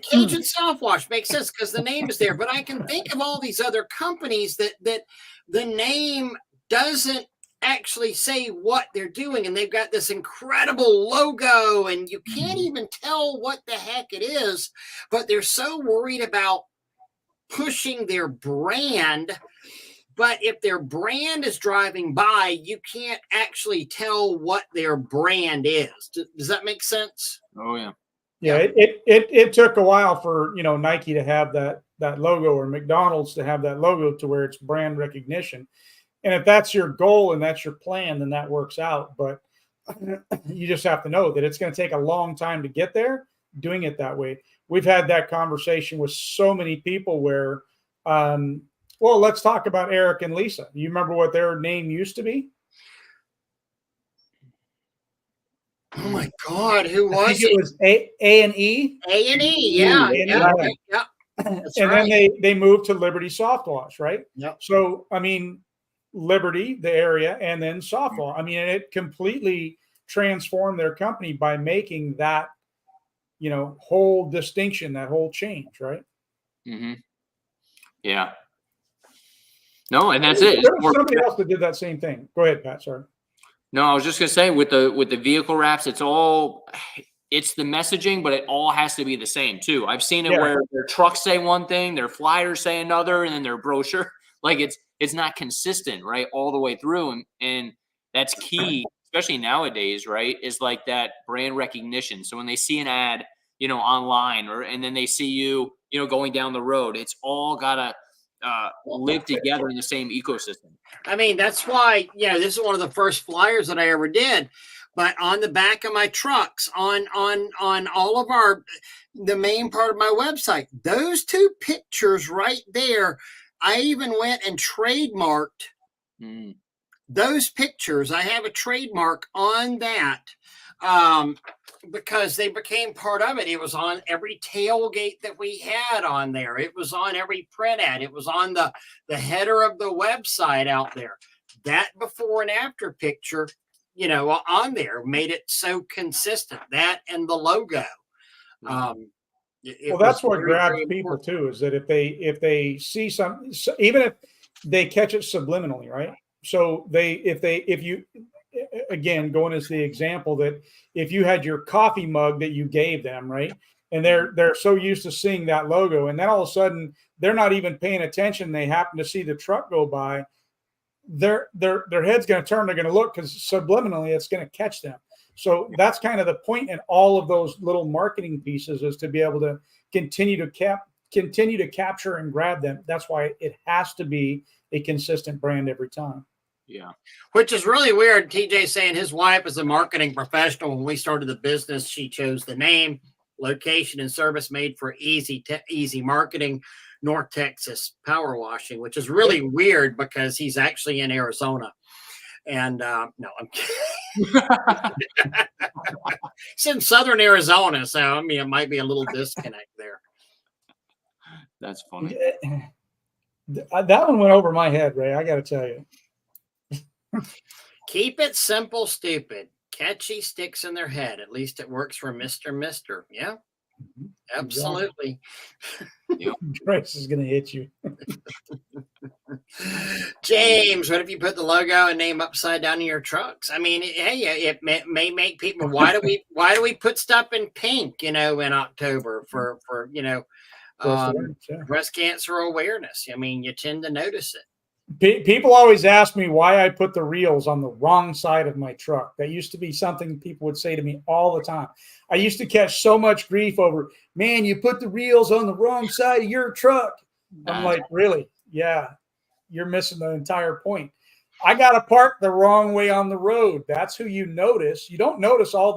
Cajun Soft Wash makes sense because the name is there. But I can think of all these other companies that the name doesn't actually say what they're doing, and they've got this incredible logo, and you can't even tell what the heck it is, but they're so worried about pushing their brand. But if their brand is driving by, you can't actually tell what their brand is. Does that make sense? Oh yeah. Yeah, it took a while for Nike to have that logo, or McDonald's to have that logo, to where it's brand recognition. And if that's your goal and that's your plan, then that works out. But you just have to know that it's going to take a long time to get there doing it that way. We've had that conversation with so many people where, well, let's talk about Eric and Lisa. You remember what their name used to be? Oh my God, who was I think it? It was A&E. A&E, yeah. That's and right. Then they moved to Liberty Soft Wash, right? Yep. So, I mean, Liberty, the area, and then Soft Wash. I mean, it completely transformed their company by making that, whole distinction, that whole change, right? Mm-hmm. Yeah. No, and that's it. There was somebody else that did that same thing. Go ahead, Pat. Sorry. No, I was just gonna say with the vehicle wraps, it's the messaging, but it all has to be the same too. I've seen it where their trucks say one thing, their flyers say another, and then their brochure, like it's not consistent, right, all the way through, and that's key, especially nowadays, right? Is like that brand recognition. So when they see an ad, online, and then they see you, going down the road, it's all gotta live together in the same ecosystem. I mean, that's why, this is one of the first flyers that I ever did. But on the back of my trucks, on all of the main part of my website, those two pictures right there, I even went and trademarked those pictures. I have a trademark on that because they became part of it. It was on every tailgate that we had on there. It was on every print ad. It was on the header of the website out there. That before and after picture, on there made it so consistent. That and the logo. Well, that's what grabs people too, is that if they see some, even they catch it subliminally, right? So if you, again, going as the example that if you had your coffee mug that you gave them, right, and they're so used to seeing that logo, and then all of a sudden they're not even paying attention, they happen to see the truck go by, their head's going to turn, they're going to look, because subliminally it's going to catch them. So that's kind of the point in all of those little marketing pieces, is to be able to continue to capture and grab them. That's why it has to be a consistent brand every time. Yeah. Which is really weird. TJ saying his wife is a marketing professional. When we started the business, she chose the name, location, and service made for easy marketing, North Texas power washing, which is really weird because he's actually in Arizona. And no, I'm kidding. It's in southern Arizona, so I mean, it might be a little disconnect there. That's funny. That one went over my head, Ray. I got to tell you. Keep it simple, stupid. Catchy, sticks in their head. At least it works for Mr. Mister. Yeah, absolutely. Grace is going to hit you. James, what if you put the logo and name upside down in your trucks? I mean, hey, it may make people. Why do we put stuff in pink? In October for breast cancer awareness. I mean, you tend to notice it. People always ask me why I put the reels on the wrong side of my truck. That used to be something people would say to me all the time. I used to catch so much grief over, man, you put the reels on the wrong side of your truck. I'm like, really? Yeah, you're missing the entire point. I got to park the wrong way on the road. That's who you notice. You don't notice all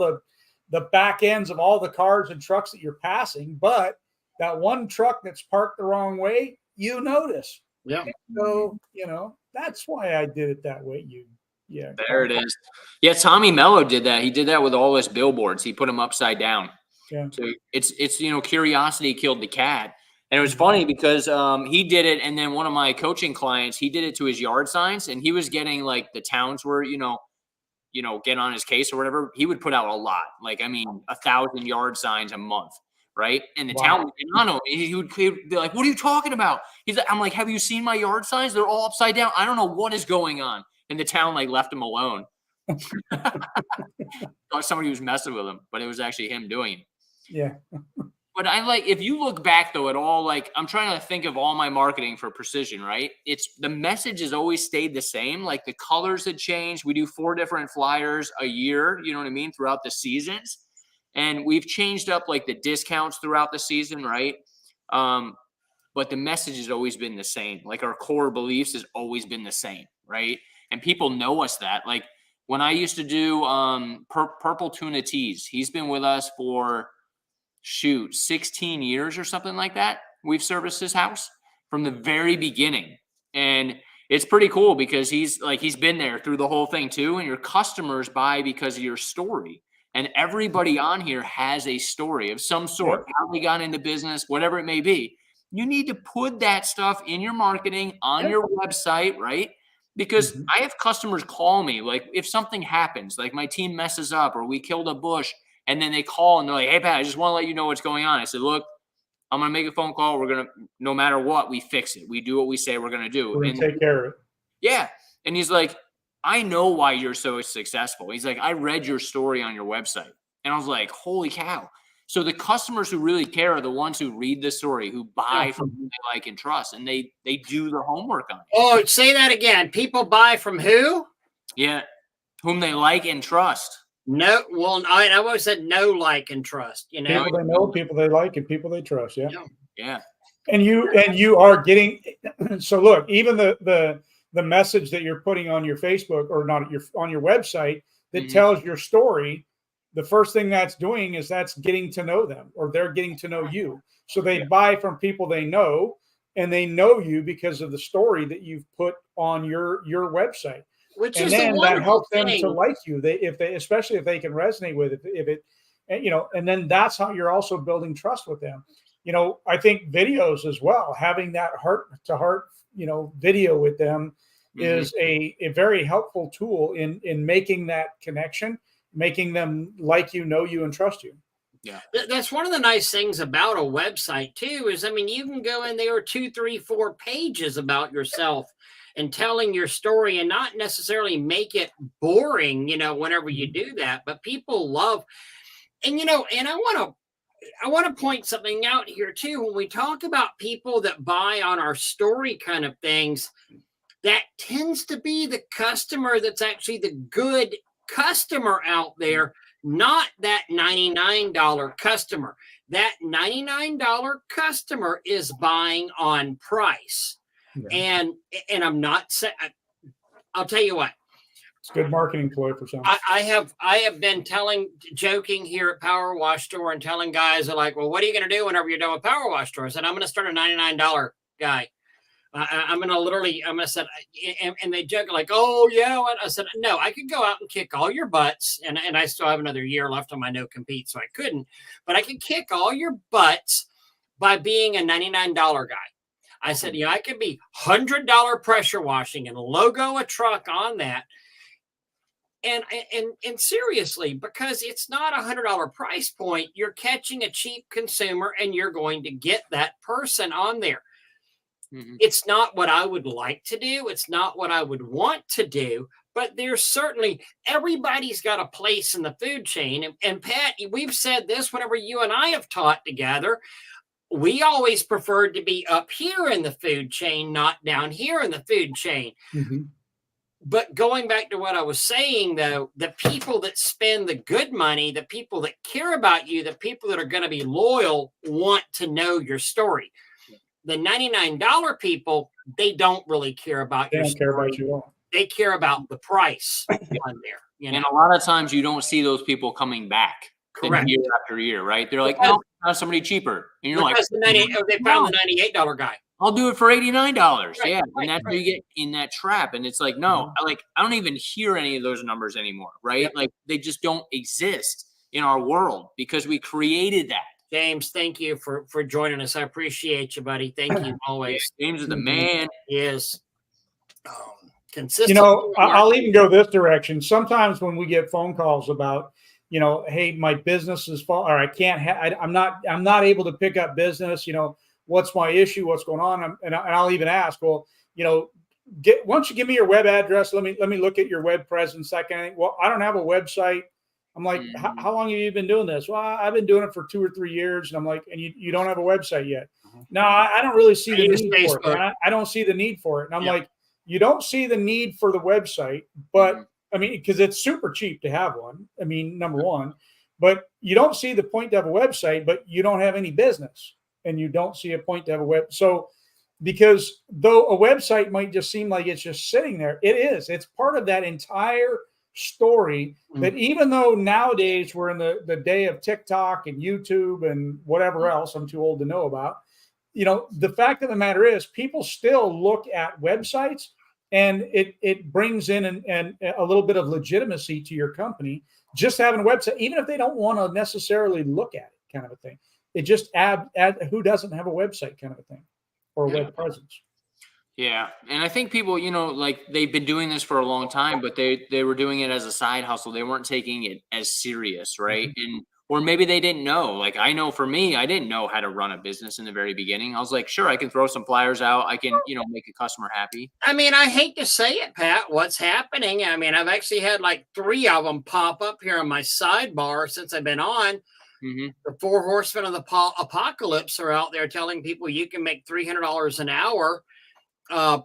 the back ends of all the cars and trucks that you're passing, but that one truck that's parked the wrong way, you notice. Yeah. So, that's why I did it that way. There it is. Yeah. Tommy Mello did that. He did that with all his billboards. He put them upside down. Yeah. So it's curiosity killed the cat. And it was funny because he did it. And then one of my coaching clients, he did it to his yard signs, and he was getting like the towns where, get on his case or whatever. He would put out a lot, 1,000 yard signs a month. Right. And the town would get on him. He would be like, what are you talking about? I'm like, have you seen my yard signs? They're all upside down. I don't know what is going on. And the town left him alone. Thought somebody was messing with him, but it was actually him doing it. Yeah. But if you look back though at all, I'm trying to think of all my marketing for precision, right? It's the message has always stayed the same. Like the colors had changed. We do 4 different flyers a year, you know what I mean, throughout the seasons. And we've changed up the discounts throughout the season, right? But the message has always been the same. Our core beliefs has always been the same, right? And people know us that. When I used to do Purple Tuna Teas, he's been with us for 16 years or something like that. We've serviced his house from the very beginning. And it's pretty cool because he's been there through the whole thing too. And your customers buy because of your story. And everybody on here has a story of some sort, how they got into business, whatever it may be. You need to put that stuff in your marketing on your website, right? Because I have customers call me, if something happens, my team messes up or we killed a bush, and then they call and they're like, hey, Pat, I just want to let you know what's going on. I said, look, I'm going to make a phone call. We're going to, no matter what, we fix it. We do what we say we're going to do. We're going to take care of it. Yeah. And he's like, I know why you're so successful. He's like, I read your story on your website. And I was like, holy cow. So the customers who really care are the ones who read the story, who buy from who they like and trust, and they do the homework on it. Oh, say that again. People buy from who? Yeah. Whom they like and trust. No, well, I always said no, like, and trust, People they know, people they like, and people they trust. Yeah. Yeah. And you are getting, so look, even the message that you're putting on your Facebook or not on your website that tells your story, the first thing that's doing is that's getting to know them, or they're getting to know you. So they buy from people they know, and they know you because of the story that you've put on your website. Which and is then that helps them thing. to like you. Especially if they can resonate with it, and then that's how you're also building trust with them. I think videos as well, having that heart to heart, video with them is a very helpful tool in making that connection, making them like you, know you, and trust you. Yeah. That's one of the nice things about a website too, is, you can go in there 2, 3, 4 pages about yourself. and telling your story and not necessarily make it boring, whenever you do that. But people love, and and I want to point something out here too. When we talk about people that buy on our story kind of things, that tends to be the customer that's actually the good customer out there, not that $99 customer. That $99 customer is buying on price. Yeah. And I'm not saying, I'll tell you what. It's a good marketing ploy for some. I have been joking here at Power Wash Store and telling guys are like, well, what are you going to do whenever you're done with Power Wash Store? I said, I'm going to start a $99 guy. I'm going to say, and they joke like, oh yeah. I said, no, I could go out and kick all your butts. And I still have another year left on my no compete, so I couldn't, but I could kick all your butts by being a $99 guy. I said, I could be $100 pressure washing and logo a truck on that. And seriously, because it's not $100 price point, you're catching a cheap consumer and you're going to get that person on there. Mm-hmm. It's not what I would like to do. It's not what I would want to do, but there's certainly, everybody's got a place in the food chain. And Pat, we've said this whenever you and I have taught together. We always preferred to be up here in the food chain, not down here in the food chain. Mm-hmm. But going back to what I was saying, though, the people that spend the good money, the people that care about you, the people that are going to be loyal want to know your story. The $99 people, they don't really care about your story. They don't care about you at all. They care about the price on there. And a lot of times you don't see those people coming back. Correct. Year after year, right? They're like, no, found somebody cheaper. And you're like, they found the $98 guy. I'll do it for $89. Right, yeah. Right, and that's how you get in that trap. And it's like, no, I don't even hear any of those numbers anymore. Right. Yep. Like they just don't exist in our world because we created that. James, thank you for joining us. I appreciate you, buddy. Thank you always. Yeah, James is the man. Yes. Consistent. I'll even go this direction. Sometimes when we get phone calls about, hey, my business is or I can't I'm not able to pick up business, what's my issue? What's going on? And I'll even ask, well, why don't you give me your web address? Let me look at your web presence. Well, I don't have a website. I'm like, how long have you been doing this? Well, I've been doing it for 2 or 3 years. And I'm like, and you don't have a website yet. No, I don't really see the need for it. I don't see the need for it. And I'm like, you don't see the need for the website, but I mean, because it's super cheap to have one. I mean, number one, but you don't see the point to have a website, but you don't have any business. And you don't see a point to have a web. So because though a website might just seem like it's just sitting there, it is. It's part of that entire story that even though nowadays we're in the day of TikTok and YouTube and whatever else I'm too old to know about, the fact of the matter is people still look at websites and it brings in and a little bit of legitimacy to your company, just having a website, even if they don't want to necessarily look at it kind of a thing. It just add who doesn't have a website kind of a thing or a web presence. Yeah. And I think people, like they've been doing this for a long time, but they were doing it as a side hustle. They weren't taking it as serious. Right. Mm-hmm. Or maybe they didn't know. Like I know for me, I didn't know how to run a business in the very beginning. I was like, sure, I can throw some flyers out. I can, make a customer happy. I mean, I hate to say it, Pat, what's happening. I mean, I've actually had like 3 of them pop up here on my sidebar since I've been on. Mm-hmm. The 4 horsemen of the apocalypse are out there telling people you can make $300 an hour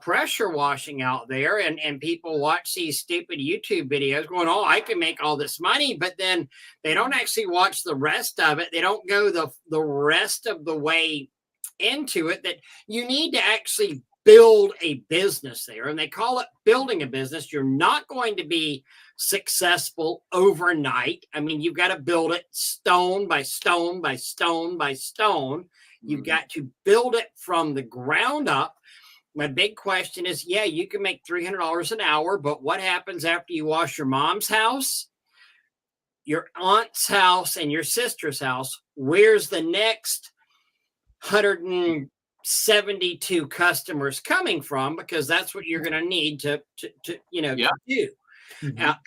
pressure washing out there, and people watch these stupid YouTube videos going, oh, I can make all this money, but then they don't actually watch the rest of it. They don't go the rest of the way into it, that you need to actually build a business there. And they call it building a business. You're not going to be successful overnight. I mean, you've got to build it stone by stone by stone by stone. You've got to build it from the ground up. My big question is, you can make $300 an hour, but what happens after you wash your mom's house, your aunt's house, and your sister's house? Where's the next 172 customers coming from? Because that's what you're going to need to do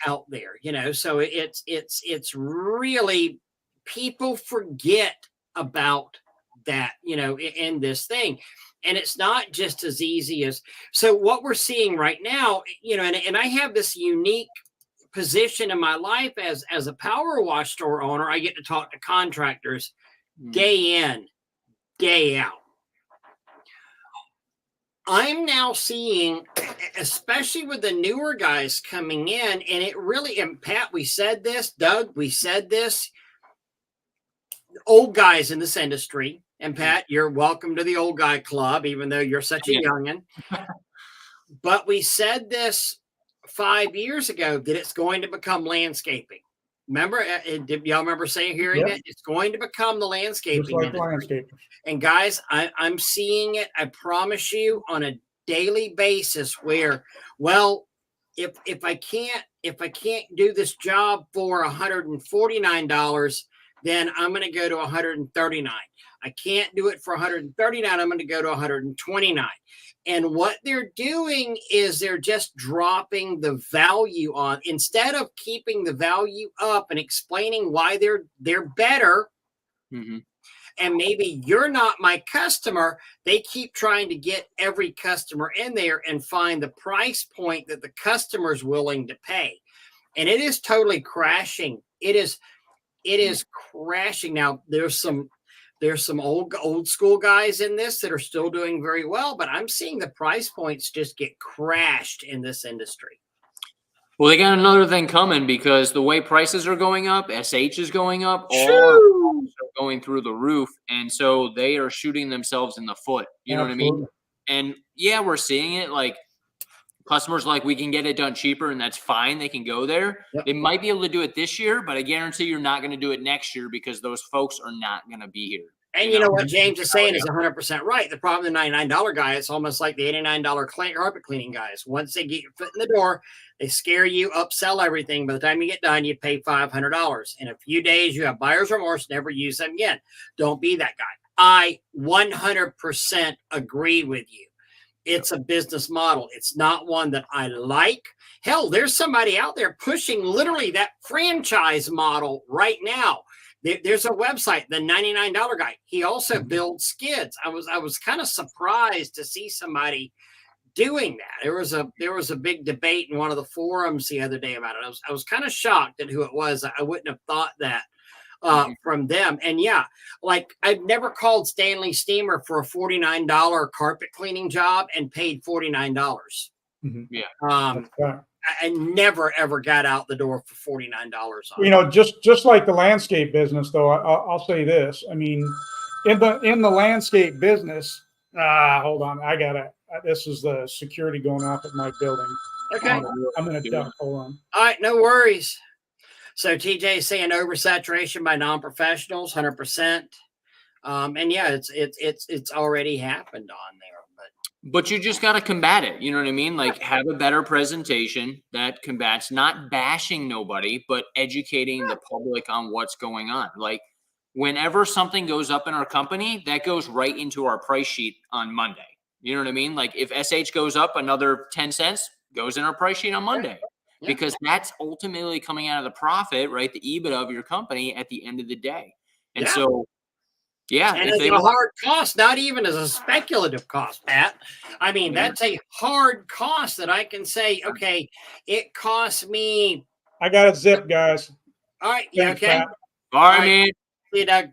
out there, so it's really, people forget about that, in this thing. And it's not just as easy as, so what we're seeing right now, and I have this unique position in my life as a power wash store owner. I get to talk to contractors day in, day out. I'm now seeing, especially with the newer guys coming in, and it really, and Pat, we said this, Doug, we said this, old guys in this industry, and Pat, you're welcome to the old guy club, even though you're such a youngin'. But we said this 5 years ago that it's going to become landscaping. Remember, did y'all remember hearing it? It's going to become the landscaping. Just like landscaping. And guys, I'm seeing it, I promise you, on a daily basis where, well, if I can't do this job for $149, then I'm going to go to $139. I can't do it for $139. I'm going to go to $129. And what they're doing is they're just dropping the value on, instead of keeping the value up and explaining why they're better. Mm-hmm. And maybe you're not my customer. They keep trying to get every customer in there and find the price point that the customer's willing to pay. And it is totally crashing. It is crashing. Now there's some old school guys in this that are still doing very well, but I'm seeing the price points just get crashed in this industry. Well, they got another thing coming, because the way prices are going up, SH is going up, all our costs are going through the roof. And so they are shooting themselves in the foot. You know what I mean? And yeah, we're seeing it. Like, customers like, we can get it done cheaper, and that's fine. They can go there. Yep. They might be able to do it this year, but I guarantee you're not going to do it next year, because those folks are not going to be here. And you know what James is saying is 100% right. The problem with the $99 guy, it's almost like the $89 carpet cleaning guys. Once they get your foot in the door, they scare you, upsell everything. By the time you get done, you pay $500. In a few days, you have buyer's remorse, never use them again. Don't be that guy. I 100% agree with you. It's a business model. It's not one that I like. Hell, there's somebody out there pushing literally that franchise model right now. There's a website, the $99 guy. He also builds skids. I was kind of surprised to see somebody doing that. There was a big debate in one of the forums the other day about it. I was kind of shocked at who it was. I wouldn't have thought that from them. And yeah, like, I've never called Stanley Steamer for a $49 carpet cleaning job and paid $49. Mm-hmm. Yeah. I never ever got out the door for $49. Just like the landscape business, though, I'll say this. I mean, in the landscape business, hold on, this is the security going off at my building. Okay, I'm gonna duck. Hold on. All right, no worries. So TJ is saying oversaturation by non-professionals, 100%. And yeah, it's already happened on there. But you just got to combat it. You know what I mean? Like, have a better presentation that combats, not bashing nobody, but educating the public on what's going on. Like, whenever something goes up in our company, that goes right into our price sheet on Monday. You know what I mean? Like, if SH goes up another 10 cents, goes in our price sheet on Monday. Yeah. Because that's ultimately coming out of the profit, right? The EBITDA of your company at the end of the day. And so, yeah. And it's a hard cost, not even as a speculative cost, Pat. I mean, that's a hard cost that I can say, okay, it costs me. I got a zip, guys. All right. Yeah. Okay. Pat. All right, man. See, Doug.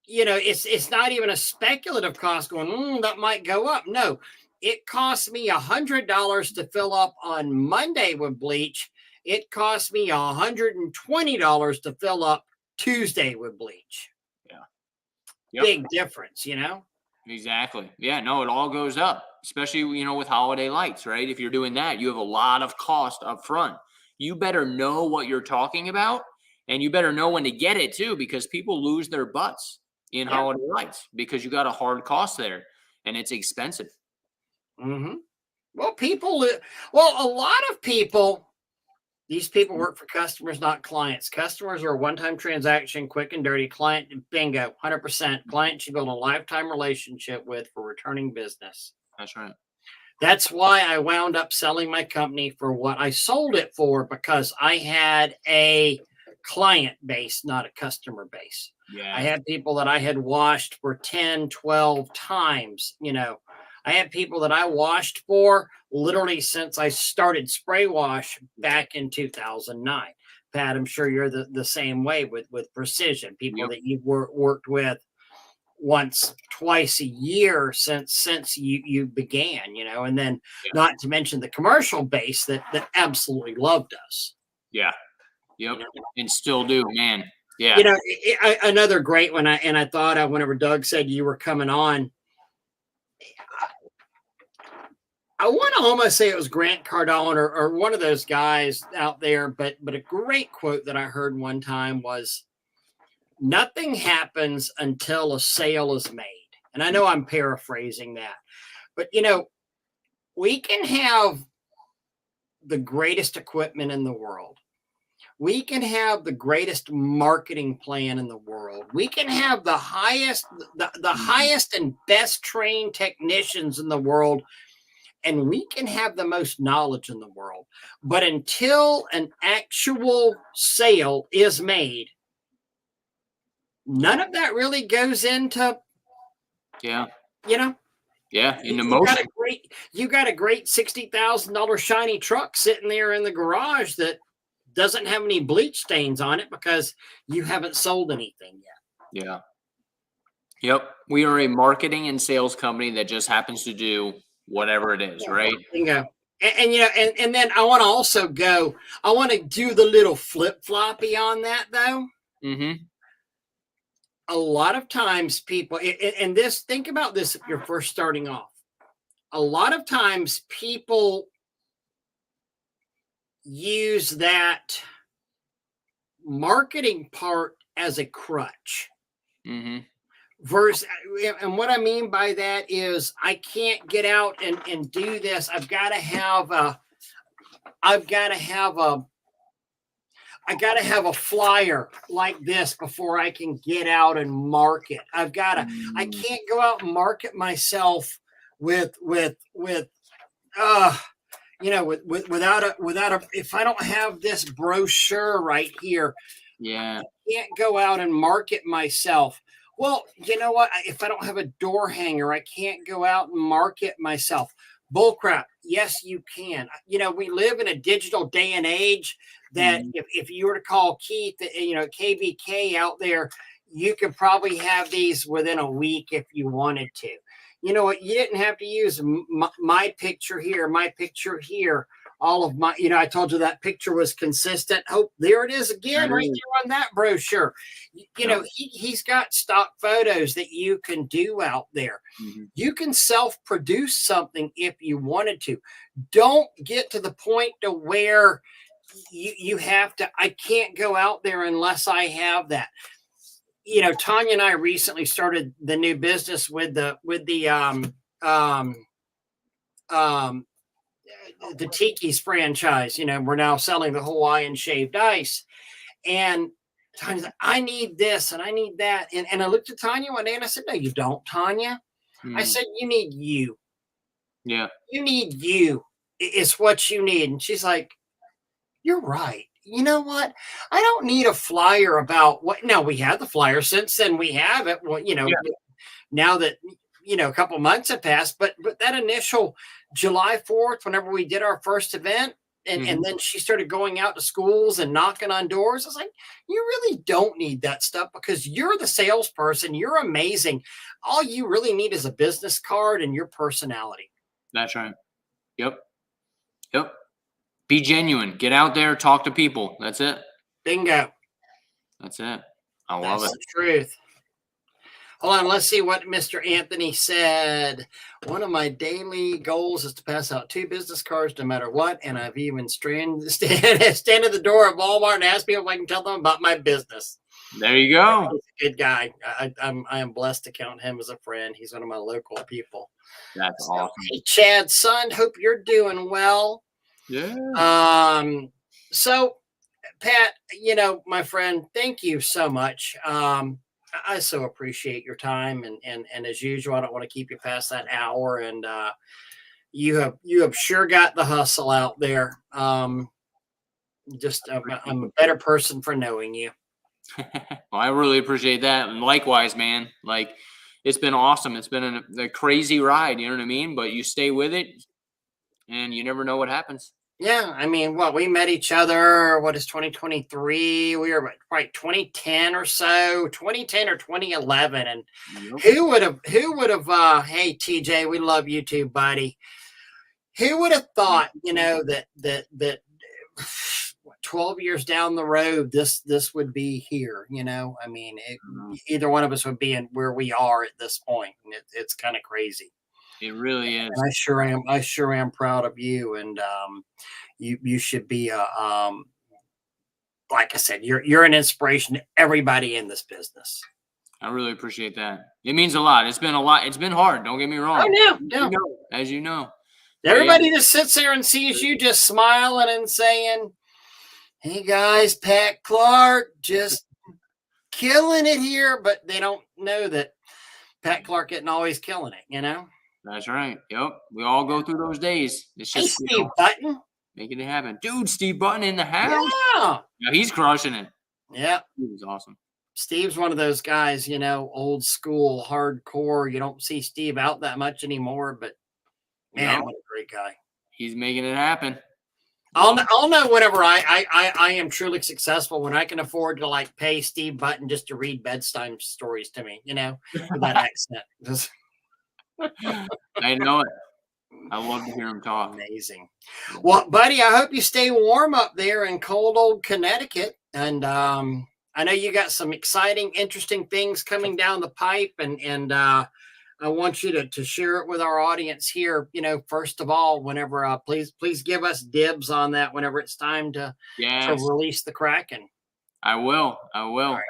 It's not even a speculative cost going, that might go up. No, it costs me $100 to fill up on Monday with bleach. It costs me $120 to fill up Tuesday with bleach. Yeah. Yep. Big difference, Exactly. Yeah, no, it all goes up, especially, with holiday lights, right? If you're doing that, you have a lot of cost up front. You better know what you're talking about, and you better know when to get it too, because people lose their butts in holiday lights because you got a hard cost there and it's expensive. Mm-hmm. Well, a lot of people, these people work for customers, not clients. Customers are a one-time transaction, quick and dirty. Client, bingo, 100%. Client you build a lifetime relationship with for returning business. That's right. That's why I wound up selling my company for what I sold it for, because I had a client base, not a customer base. Yeah. I had people that I had washed for 10, 12 times. I had people that I washed for literally since I started spray wash back in 2009. Pat, I'm sure you're the same way with Precision, people Yep. that you've worked with once, twice a year since you began, and then not to mention the commercial base that absolutely loved us. Yeah. Yep. And still do, man. Yeah. Another great one. I thought of whenever Doug said you were coming on. I want to almost say it was Grant Cardone or one of those guys out there, but a great quote that I heard one time was, "Nothing happens until a sale is made." And I know I'm paraphrasing that, but we can have the greatest equipment in the world. We can have the greatest marketing plan in the world. We can have the highest and best trained technicians in the world. And we can have the most knowledge in the world. But until an actual sale is made, none of that really goes into, Yeah. Yeah. In emotion. You got a great $60,000 shiny truck sitting there in the garage that doesn't have any bleach stains on it because you haven't sold anything yet. Yeah. Yep. We are a marketing and sales company that just happens to do whatever it is, right? Bingo. And then I want to also I want to do the little flip-floppy on that though. Mm-hmm. A lot of times people, and this, think about this if you're first starting off. A lot of times people use that marketing part as a crutch. Mm-hmm. And what I mean by that is I can't get out and do this. I gotta have a flyer like this before I can get out and market. I can't go out and market myself without if I don't have this brochure right here. Yeah. I can't go out and market myself. Well, you know what? If I don't have a door hanger, I can't go out and market myself. Bullcrap. Yes, you can. We live in a digital day and age that if you were to call Keith, KBK out there, you could probably have these within a week if you wanted to. You know what? You didn't have to use my picture here, my picture here. All of my, I told you that picture was consistent. Oh, there it is again, right there on that brochure. He's got stock photos that you can do out there. Mm-hmm. You can self-produce something if you wanted to. Don't get to the point to where you have to, I can't go out there unless I have that. Tanya and I recently started the new business with the Tiki's franchise. We're now selling the Hawaiian shaved ice. And Tanya's like, I need this and I need that. And I looked at Tanya one day and I said, no, you don't, Tanya. I said, you need you. Yeah. You need you. It's what you need. And she's like, you're right. You know what? I don't need a flyer about what. Now we have the flyer since then. We have it. Well, now that a couple of months have passed, but that initial July 4th, whenever we did our first event, and then she started going out to schools and knocking on doors. I was like, you really don't need that stuff because you're the salesperson. You're amazing. All you really need is a business card and your personality. That's right. Yep. Be genuine. Get out there. Talk to people. That's it. Bingo. That's it. I love it. That's the truth. Hold on. Let's see what Mr. Anthony said. One of my daily goals is to pass out 2 business cards no matter what. And I've even stand at the door of Walmart and ask people if I can tell them about my business. There you go. He's a good guy. I am blessed to count him as a friend. He's one of my local people. That's awesome. Hey, Chad, son, hope you're doing well. Yeah. So, Pat, my friend, thank you so much. I so appreciate your time, and as usual, I don't want to keep you past that hour. And you have sure got the hustle out there. I'm a better person for knowing you. Well, I really appreciate that. And likewise, man, like it's been awesome. It's been a crazy ride. You know what I mean? But you stay with it and you never know what happens. Yeah, I mean, what we met each other, what is 2023? We were right 2010 or so, 2010 or 2011. And Yep. who would have hey TJ, we love you too, buddy. Who would have thought, that 12 years down the road, this would be here, I mean, either one of us would be in where we are at this point. And it's kind of crazy. It really is. And I sure am proud of you. And you should be like I said, you're an inspiration to everybody in this business. I really appreciate that. It means a lot. It's been a lot. It's been hard. Don't get me wrong. Oh no. As you know. Everybody just sits there and sees you just smiling and saying, "Hey guys, Pat Clark just killing it here," but they don't know that Pat Clark isn't always killing it, That's right. Yep. We all go through those days. It's Hey, just Steve Button. making it happen. Dude, Steve Button in the house. Yeah. Yeah, he's crushing it. Yeah. He was awesome. Steve's one of those guys, old school, hardcore. You don't see Steve out that much anymore, but man, what a great guy. He's making it happen. I'll know whenever I am truly successful, when I can afford to like pay Steve Button just to read bedtime stories to me, with that accent. Just I know it. I love to hear him talk. amazing. Well, buddy, I hope you stay warm up there in cold old Connecticut. And I know you got some exciting, interesting things coming down the pipe, and I want you to share it with our audience here. First of all, whenever please give us dibs on that whenever it's time to release the Kraken. I will. Right.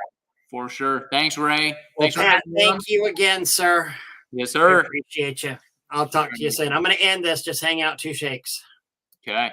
For sure. Thanks, Ray. Well, Pat, thank you again, sir. Yes, sir. I appreciate you. I'll talk to you soon. I'm going to end this. Just hang out 2 shakes. Okay.